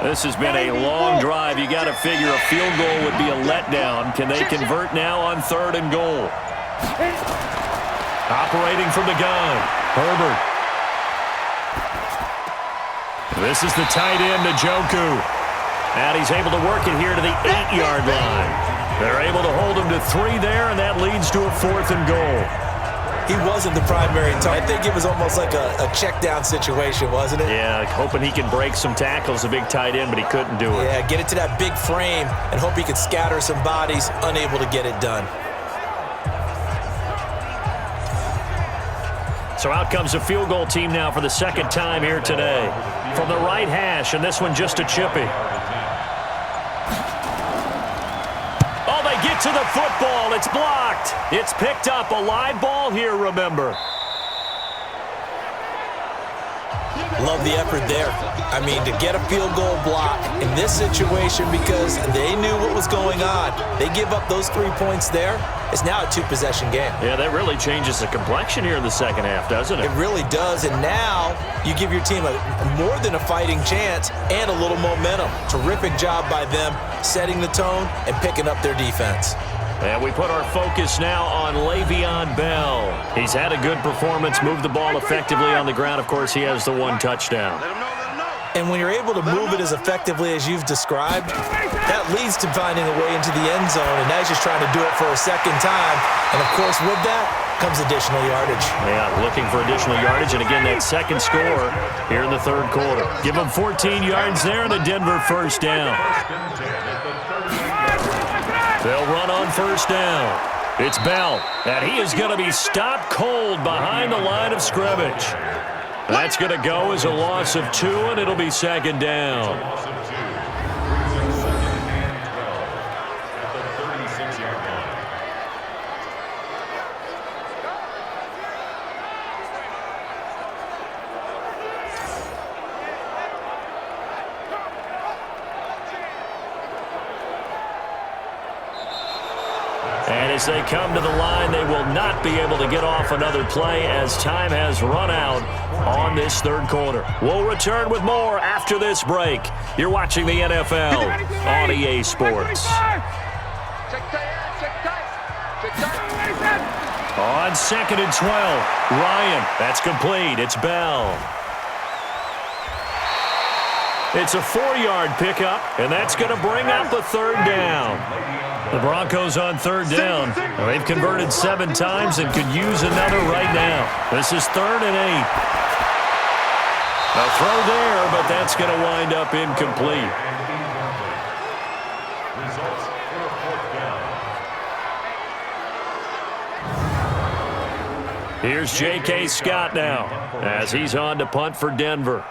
This has been a long drive. You got to figure a field goal would be a letdown. Can they convert now on 3rd and goal? Operating from the gun, Herbert. This is the tight end, Njoku. And he's able to work it here to the 8-yard line. They're able to hold him to 3 there, and that leads to a 4th and goal. he wasn't the primary target. I think it was almost like a check down situation, wasn't it? Yeah, hoping he can break some tackles, a big tight end, but he couldn't do it. Yeah, get it to that big frame and hope he could scatter some bodies, unable to get it done. So out comes a field goal team now for the second time here today. From the right hash, and this one just a chippy. Oh, they get to the football. It's blocked. It's picked up. A live ball here, remember. Love the effort there. I mean, to get a field goal block in this situation because they knew what was going on. They give up those 3 points there. It's now a two-possession game. Yeah, that really changes the complexion here in the second half, doesn't it? It really does, and now you give your team more than a fighting chance and a little momentum. Terrific job by them setting the tone and picking up their defense. And we put our focus now on Le'Veon Bell. He's had a good performance, moved the ball effectively on the ground. Of course, he has the one touchdown. And when you're able to move it as effectively as you've described, that leads to finding a way into the end zone, and now he's just trying to do it for a second time. And, of course, with that comes additional yardage. Yeah, looking for additional yardage, and again, that second score here in the third quarter. Give him 14 yards there and a Denver first down. They'll run on first down. It's Bell, and he is going to be stopped cold behind the line of scrimmage. That's going to go as a loss of 2, and it'll be second down. And as they come to the line, they will not be able to get off another play as time has run out on this third quarter. We'll return with more after this break. You're watching the NFL on EA Sports. On 2nd and 12, Ryan. That's complete. It's Bell. It's a 4-yard pickup, and that's going to bring up a third down. The Broncos on third down. They've converted 7 times and could use another right now. This is 3rd and 8. A throw there, but that's going to wind up incomplete. Here's J.K. Scott now as he's on to punt for Denver.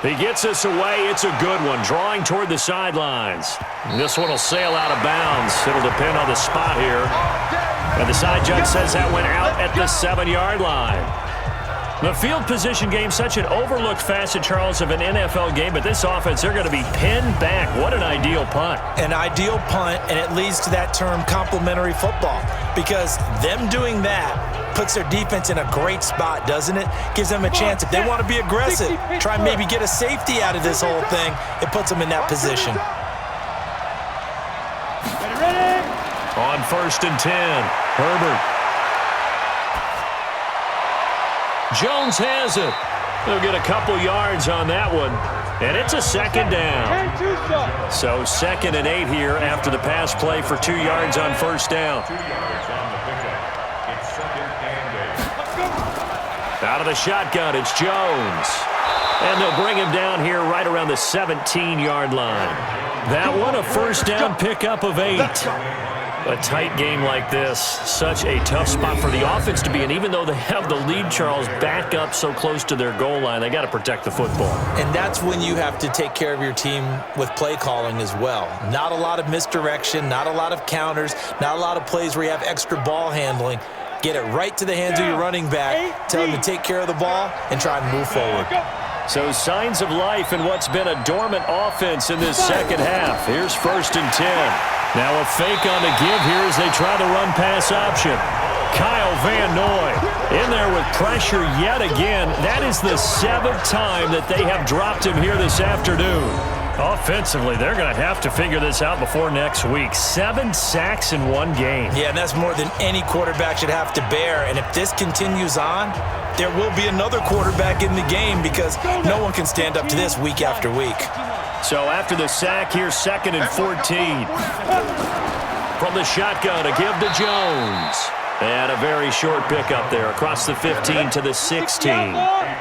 He gets us away. It's a good one. Drawing toward the sidelines. This one will sail out of bounds. It'll depend on the spot here. And the side judge says that went out at the 7-yard line. The field position game, such an overlooked facet, Charles, of an NFL game, but this offense, they're going to be pinned back. What an ideal punt. An ideal punt, and it leads to that term complementary football, because them doing that puts their defense in a great spot, doesn't it? Gives them a chance. If they want to be aggressive, try and maybe get a safety out of this whole thing, it puts them in that position. On 1st and 10, Herbert. Jones has it. They'll get a couple yards on that one, and it's a second down. So 2nd and 8 here after the pass play for 2 yards on first down. 2 yards on the pickup. It's 2nd and 8. Out of the shotgun, it's Jones. And they'll bring him down here right around the 17-yard line. That one, a first down pickup of 8. A tight game like this, such a tough spot for the offense to be in. Even though they have the lead, Charles, back up so close to their goal line, they got to protect the football. And that's when you have to take care of your team with play calling as well. Not a lot of misdirection, not a lot of counters, not a lot of plays where you have extra ball handling. Get it right to the hands of your running back, tell him to take care of the ball, and try and move forward. So signs of life in what's been a dormant offense in this second half. Here's 1st and 10. Now a fake on the give here as they try the run-pass option. Kyle Van Noy in there with pressure yet again. That is the 7th time that they have dropped him here this afternoon. Offensively, they're going to have to figure this out before next week. 7 sacks in one game. Yeah, and that's more than any quarterback should have to bear. And if this continues on, there will be another quarterback in the game because no one can stand up to this week after week. So after the sack, here's 2nd and 14. from the shotgun to give to Jones. And a very short pickup there across the 15 to the 16.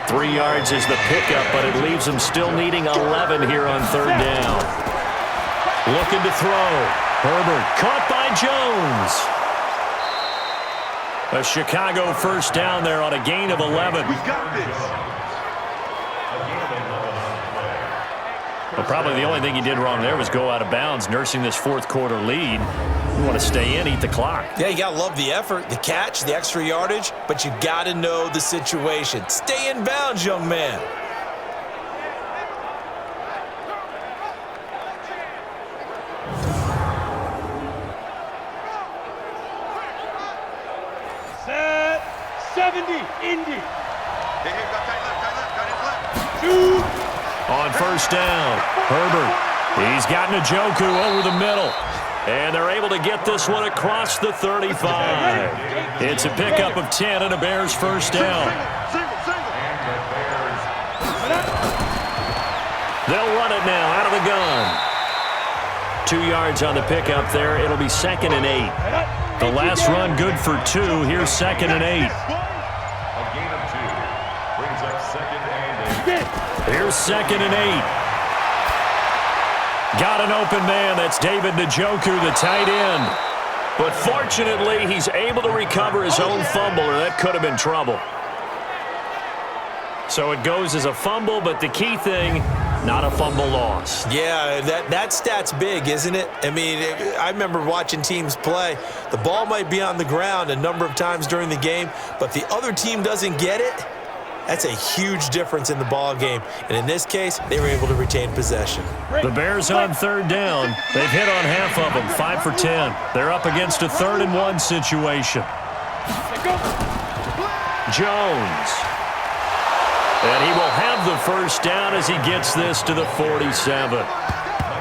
3 yards is the pickup, but it leaves them still needing 11 here on third down. Looking to throw. Herbert caught by Jones. A Chicago first down there on a gain of 11. We got this. Well, probably the only thing he did wrong there was go out of bounds, nursing this fourth quarter lead. You want to stay in, eat the clock. Yeah, you got to love the effort, the catch, the extra yardage, but you got to know the situation. Stay in bounds, young man. Set 70, Indy. Shoot. On first down, Herbert. He's got Njoku over the middle. And they're able to get this one across the 35. It's a pickup of 10 and a Bears first down. They'll run it now out of the gun. 2 yards on the pickup there. It'll be 2nd and 8. The last run good for 2. Here's 2nd and 8. A gain of 2 brings up 2nd and 8. Here's 2nd and 8. Got an open man. That's David Njoku, the tight end. But fortunately, he's able to recover his own fumble, or that could have been trouble. So it goes as a fumble, but the key thing, not a fumble loss. Yeah, that stat's big, isn't it? I mean, I remember watching teams play. The ball might be on the ground a number of times during the game, but the other team doesn't get it. That's a huge difference in the ball game. And in this case, they were able to retain possession. The Bears on third down. They've hit on half of them, 5 for 10. They're up against a 3rd and 1 situation. Jones. And he will have the first down as he gets this to the 47.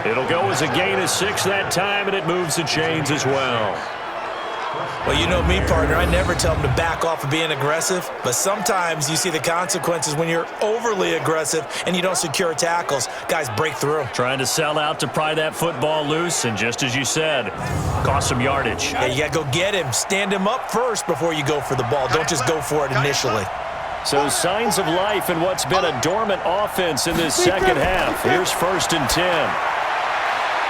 It'll go as a gain of 6 that time, and it moves the chains as well. Well, you know me, partner. I never tell them to back off of being aggressive, but sometimes you see the consequences when you're overly aggressive and you don't secure tackles. Guys break through. Trying to sell out to pry that football loose, and just as you said, cost some yardage. Yeah, you got to go get him. Stand him up first before you go for the ball. Don't just go for it initially. So signs of life in what's been a dormant offense in this second half. Here's 1st and 10.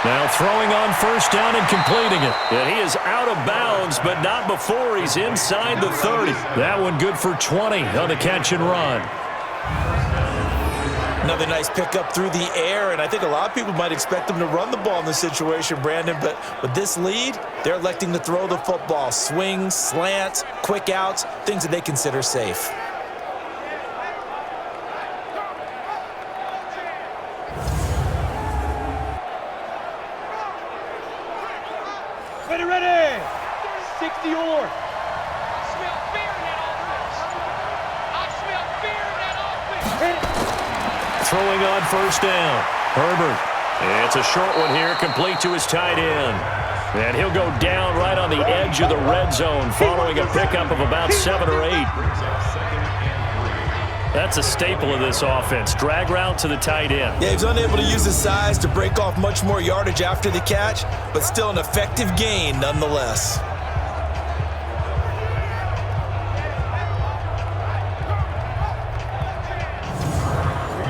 Now throwing on first down and completing it. And he is out of bounds, but not before he's inside the 30. That one good for 20 on the catch and run. Another nice pickup through the air, and I think a lot of people might expect them to run the ball in this situation, Brandon, but with this lead, they're electing to throw the football. Swings, slants, quick outs, things that they consider safe. Ready. 60 or. Smell fear in that offense. I smell fear in that offense. Throwing on first down. Herbert. It's a short one here, complete to his tight end. And he'll go down right on the edge of the red zone following a pickup of about 7 or 8. That's a staple of this offense. Drag route to the tight end. Yeah, he's unable to use his size to break off much more yardage after the catch, but still an effective gain nonetheless.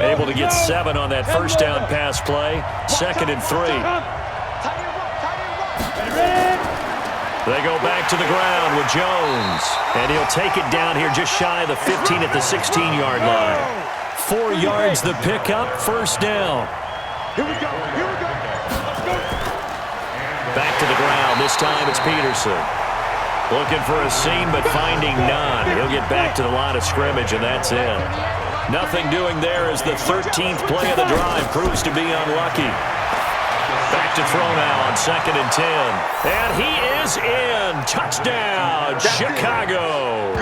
Able to get 7 on that first down pass play. 2nd and 3. They go back to the ground with Jones. And he'll take it down here just shy of the 15 at the 16-yard line. 4 yards the pickup, first down. Here we go. Back to the ground. This time it's Peterson. Looking for a seam, but finding none. He'll get back to the line of scrimmage, and that's it. Nothing doing there as the 13th play of the drive proves to be unlucky. Back to throw now on 2nd and 10. And he is in. Touchdown, Chicago.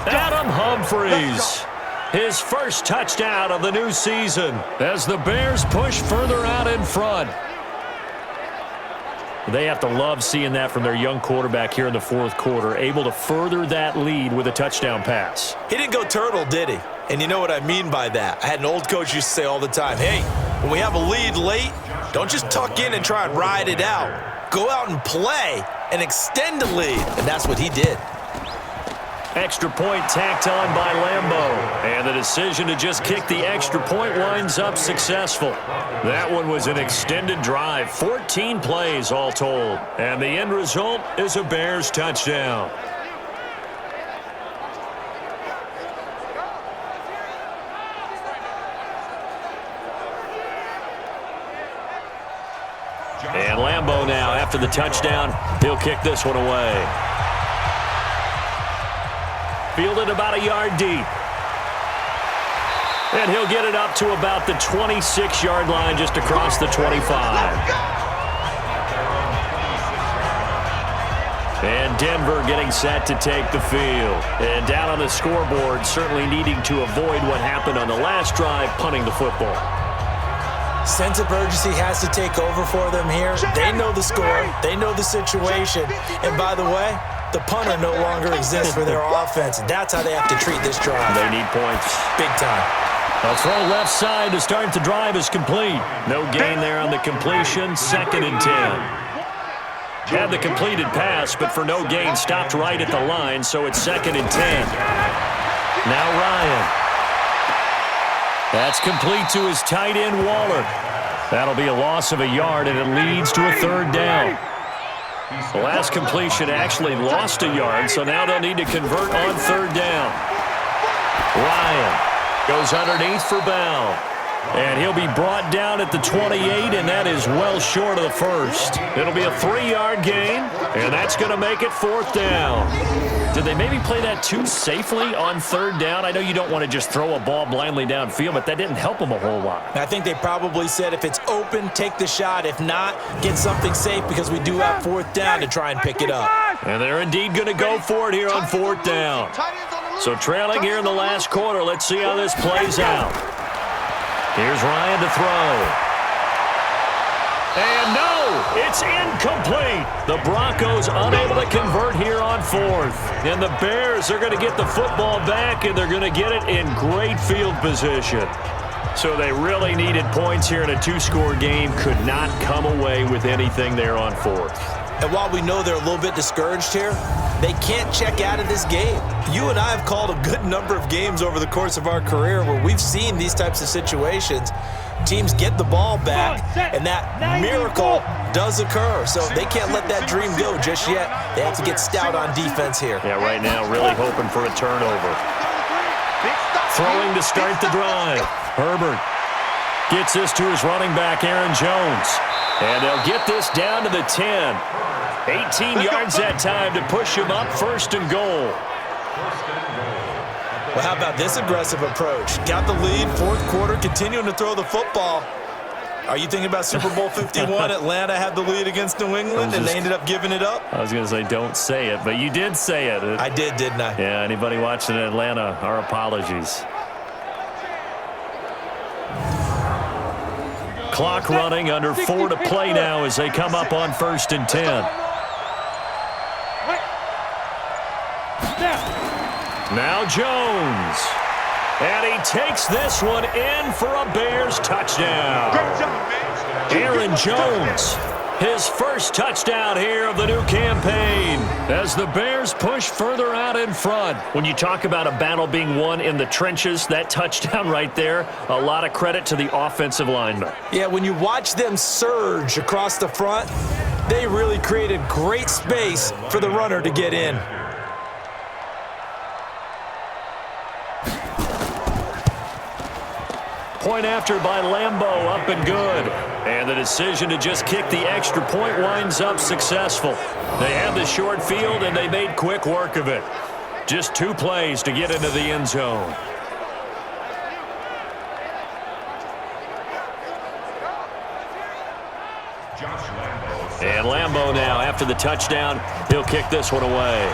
Adam Humphries. His first touchdown of the new season as the Bears push further out in front. They have to love seeing that from their young quarterback here in the fourth quarter, able to further that lead with a touchdown pass. He didn't go turtle, did he? And you know what I mean by that. I had an old coach used to say all the time, hey, when we have a lead late, don't just tuck in and try and ride it out. go out and play and extend the lead, and that's what he did. Extra point tacked on by Lambeau. And the decision to just kick the extra point winds up successful. That one was an extended drive, 14 plays all told. And the end result is a Bears touchdown. And Lambeau now, after the touchdown, he'll kick this one away. Fielded about a yard deep. And he'll get it up to about the 26-yard line, just across the 25. And Denver getting set to take the field. And down on the scoreboard, certainly needing to avoid what happened on the last drive, punting the football. Sense of urgency has to take over for them here. They know the score. They know the situation. And by the way, the punter no longer exists for their offense. That's how they have to treat this drive. They need points. Big time. A throw left side to start the drive is complete. No gain there on the completion. 2nd and 10. Had the completed pass, but for no gain, stopped right at the line, so it's 2nd and 10. Now Ryan. That's complete to his tight end, Waller. That'll be a loss of a yard, and it leads to a 3rd down. The last completion actually lost a yard, so now they'll need to convert on 3rd down. Ryan goes underneath for Bell. And he'll be brought down at the 28, and that is well short of the first. It'll be a 3-yard gain, and that's going to make it 4th down. Did they maybe play that too safely on 3rd down? I know you don't want to just throw a ball blindly downfield, but that didn't help them a whole lot. I think they probably said if it's open, take the shot. If not, get something safe because we do have 4th down to try and pick it up. And they're indeed going to go for it here on 4th down. So trailing here in the last quarter, let's see how this plays out. Here's Ryan to throw. And no, it's incomplete. The Broncos unable to convert here on 4th. And the Bears are going to get the football back, and they're going to get it in great field position. So they really needed points here in a 2-score game. Could not come away with anything there on 4th. And while we know they're a little bit discouraged here, they can't check out of this game. You and I have called a good number of games over the course of our career where we've seen these types of situations. Teams get the ball back, and that miracle does occur. So they can't let that dream go just yet. They have to get stout on defense here. Yeah, right now really hoping for a turnover. Throwing to start the drive. Herbert gets this to his running back, Aaron Jones. And they'll get this down to the 10. 18 yards that time to push him up, 1st and goal. Well, how about this aggressive approach? Got the lead, 4th quarter, continuing to throw the football. Are you thinking about Super Bowl 51? Atlanta had the lead against New England, and they ended up giving it up? I was going to say don't say it, but you did say it. I did, didn't I? Yeah, anybody watching in Atlanta, our apologies. Clock running, under 4 to play now as they come up on 1st and 10. Now Jones. And he takes this one in for a Bears touchdown. Aaron Jones, his first touchdown here of the new campaign as the Bears push further out in front. When you talk about a battle being won in the trenches, that touchdown right there, a lot of credit to the offensive linemen. Yeah, when you watch them surge across the front, they really created great space for the runner to get in. Point after by Lambeau, up and good. And the decision to just kick the extra point winds up successful. They had the short field, and they made quick work of it. Just 2 plays to get into the end zone. And Lambeau now, after the touchdown, he'll kick this one away.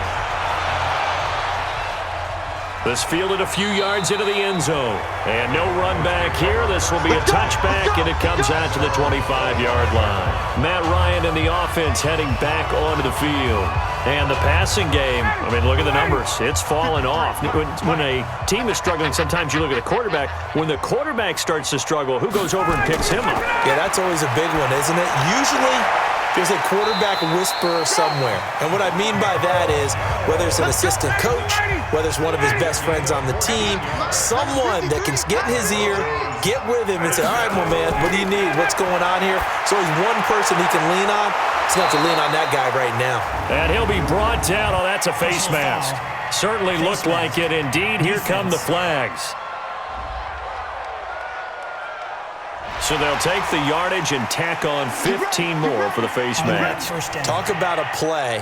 This fielded a few yards into the end zone. And no run back here. This will be a touchback, and it comes out to the 25-yard line. Matt Ryan and the offense heading back onto the field. And the passing game, I mean, look at the numbers. It's fallen off. When a team is struggling, sometimes you look at the quarterback. When the quarterback starts to struggle, who goes over and picks him up? Yeah, that's always a big one, isn't it? Usually There's a quarterback whisperer somewhere. And what I mean by that is whether it's an assistant coach, whether it's one of his best friends on the team, someone that can get in his ear, get with him and say, all right, my man, what do you need? What's going on here? So he's one person he can lean on. He's going to have to lean on that guy right now. And he'll be brought down. Oh, that's a face mask. Certainly looked like it. Indeed, here come the flags. So they'll take the yardage and tack on 15 more for the face mask. Talk about a play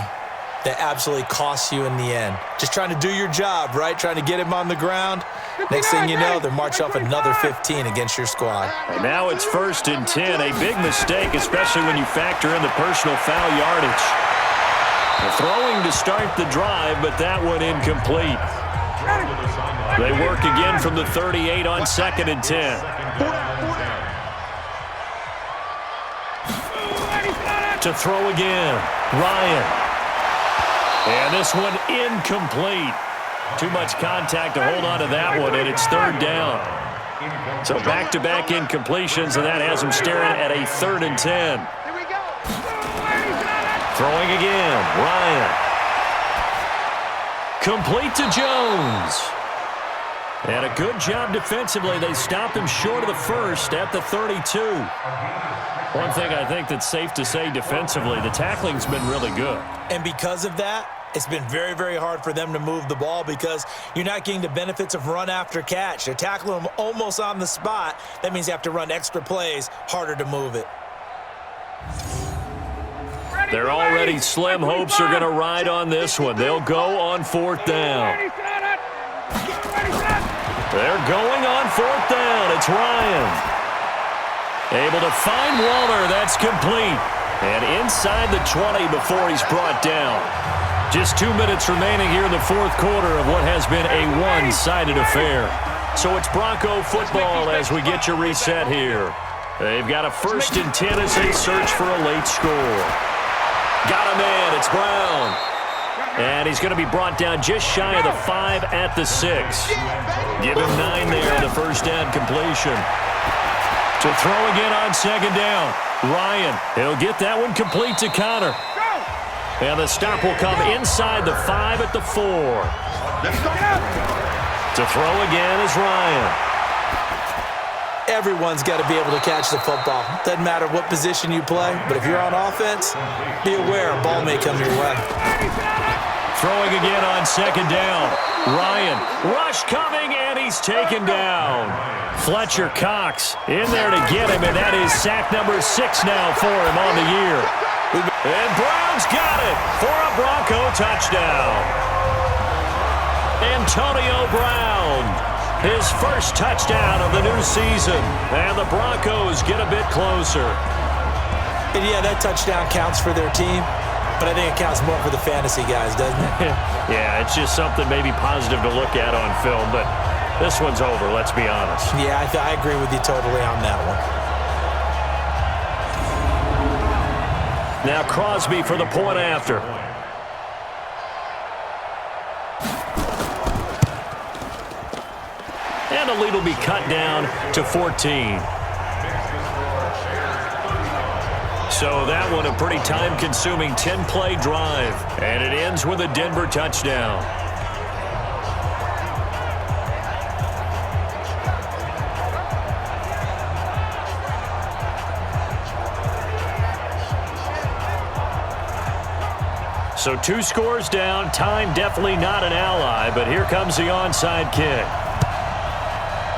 that absolutely costs you in the end. Just trying to do your job, right? Trying to get him on the ground. Next thing you know, they're marching off another 15 against your squad. And now it's 1st and 10. A big mistake, especially when you factor in the personal foul yardage. The throwing to start the drive, but that one incomplete. They work again from the 38 on 2nd and 10. To throw again, Ryan. And this one incomplete. Too much contact to hold on to that one, and it's 3rd down. So back-to-back incompletions, and that has him staring at a 3rd and 10. Throwing again, Ryan. Complete to Jones. And a good job defensively. They stopped him short of the first at the 32. One thing I think that's safe to say defensively, the tackling's been really good. And because of that, it's been very, very hard for them to move the ball because you're not getting the benefits of run after catch. They're tackling them almost on the spot. That means you have to run extra plays, harder to move it. Their already slim hopes are going to ride on this one. They'll go on 4th down. They're going on 4th down. It's Ryan. Able to find Waller. That's complete. And inside the 20 before he's brought down. Just 2 minutes remaining here in the 4th quarter of what has been a one-sided affair. So it's Bronco football as we get your reset here. They've got a 1st and 10 as they search for a late score. Got a man. It's Brown. And he's going to be brought down just shy of the 5 at the 6. Give him 9 there on the 1st down completion. To throw again on 2nd down. Ryan, he'll get that one complete to Connor. And the stop will come inside the 5 at the 4. To throw again is Ryan. Everyone's got to be able to catch the football. Doesn't matter what position you play, but if you're on offense, be aware a ball may come your way. Throwing again on 2nd down. Ryan, rush coming, and he's taken down. Fletcher Cox in there to get him, and that is sack number 6 now for him on the year. And Brown's got it for a Bronco touchdown. Antonio Brown, his first touchdown of the new season, and the Broncos get a bit closer. And yeah, that touchdown counts for their team. But I think it counts more for the fantasy guys, doesn't it? Yeah, it's just something maybe positive to look at on film, but this one's over, let's be honest. Yeah, I agree with you totally on that one. Now Crosby for the point after. And the lead will be cut down to 14. So that one a pretty time-consuming 10-play drive. And it ends with a Denver touchdown. So 2 scores down. Time definitely not an ally, but here comes the onside kick.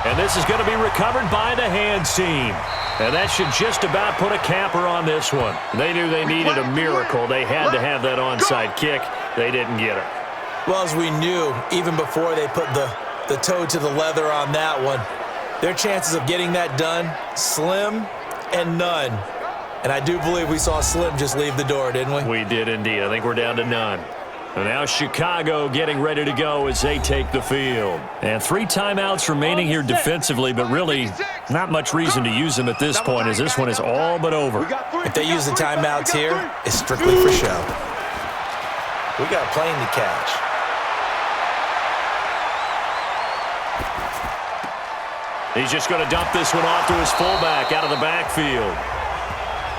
And this is going to be recovered by the hands team. And that should just about put a capper on this one. They knew they needed a miracle. They had to have that onside kick. They didn't get it. Well, as we knew, even before they put the toe to the leather on that one, their chances of getting that done, slim and none. And I do believe we saw Slim just leave the door, didn't we? We did indeed. I think we're down to none. And now Chicago getting ready to go as they take the field. And 3 timeouts remaining here defensively, but really not much reason to use them at this point as this one is all but over. If they use the timeouts here, it's strictly for show. We got a plane to catch. He's just going to dump this one off to his fullback out of the backfield.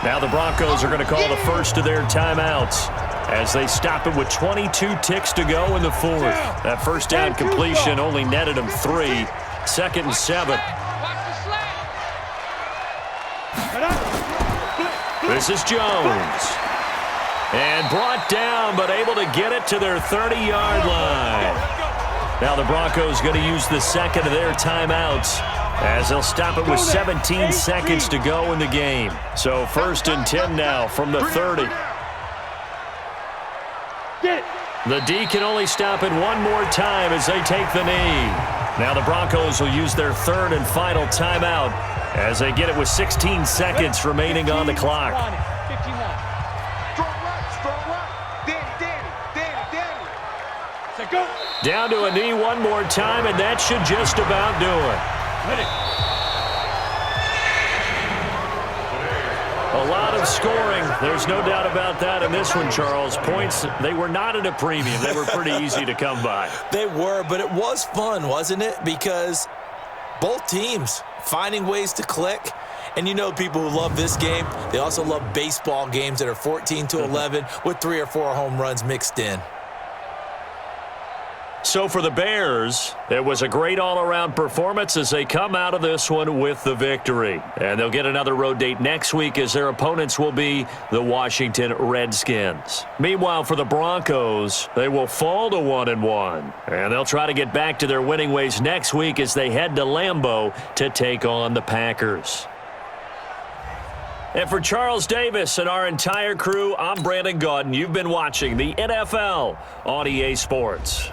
Now the Broncos are going to call the first of their timeouts as they stop it with 22 ticks to go in the fourth. That first down completion only netted them 3. 2nd and 7. This is Jones. And brought down, but able to get it to their 30-yard line. Now the Broncos going to use the second of their timeouts as they'll stop it with 17 seconds to go in the game. So 1st and 10 now from the 30. The D can only stop it one more time as they take the knee. Now the Broncos will use their 3rd and final timeout as they get it with 16 seconds remaining on the clock. Down to a knee one more time, and that should just about do it. A lot of scoring. There's no doubt about that in this one, Charles. Points, they were not at a premium. They were pretty easy to come by. They were, but it was fun, wasn't it? Because both teams finding ways to click. And you know people who love this game, they also love baseball games that are 14-11 with 3 or 4 home runs mixed in. So for the Bears, it was a great all-around performance as they come out of this one with the victory. And they'll get another road date next week as their opponents will be the Washington Redskins. Meanwhile, for the Broncos, they will fall to 1-1. And they'll try to get back to their winning ways next week as they head to Lambeau to take on the Packers. And for Charles Davis and our entire crew, I'm Brandon Gaudin. You've been watching the NFL on EA Sports.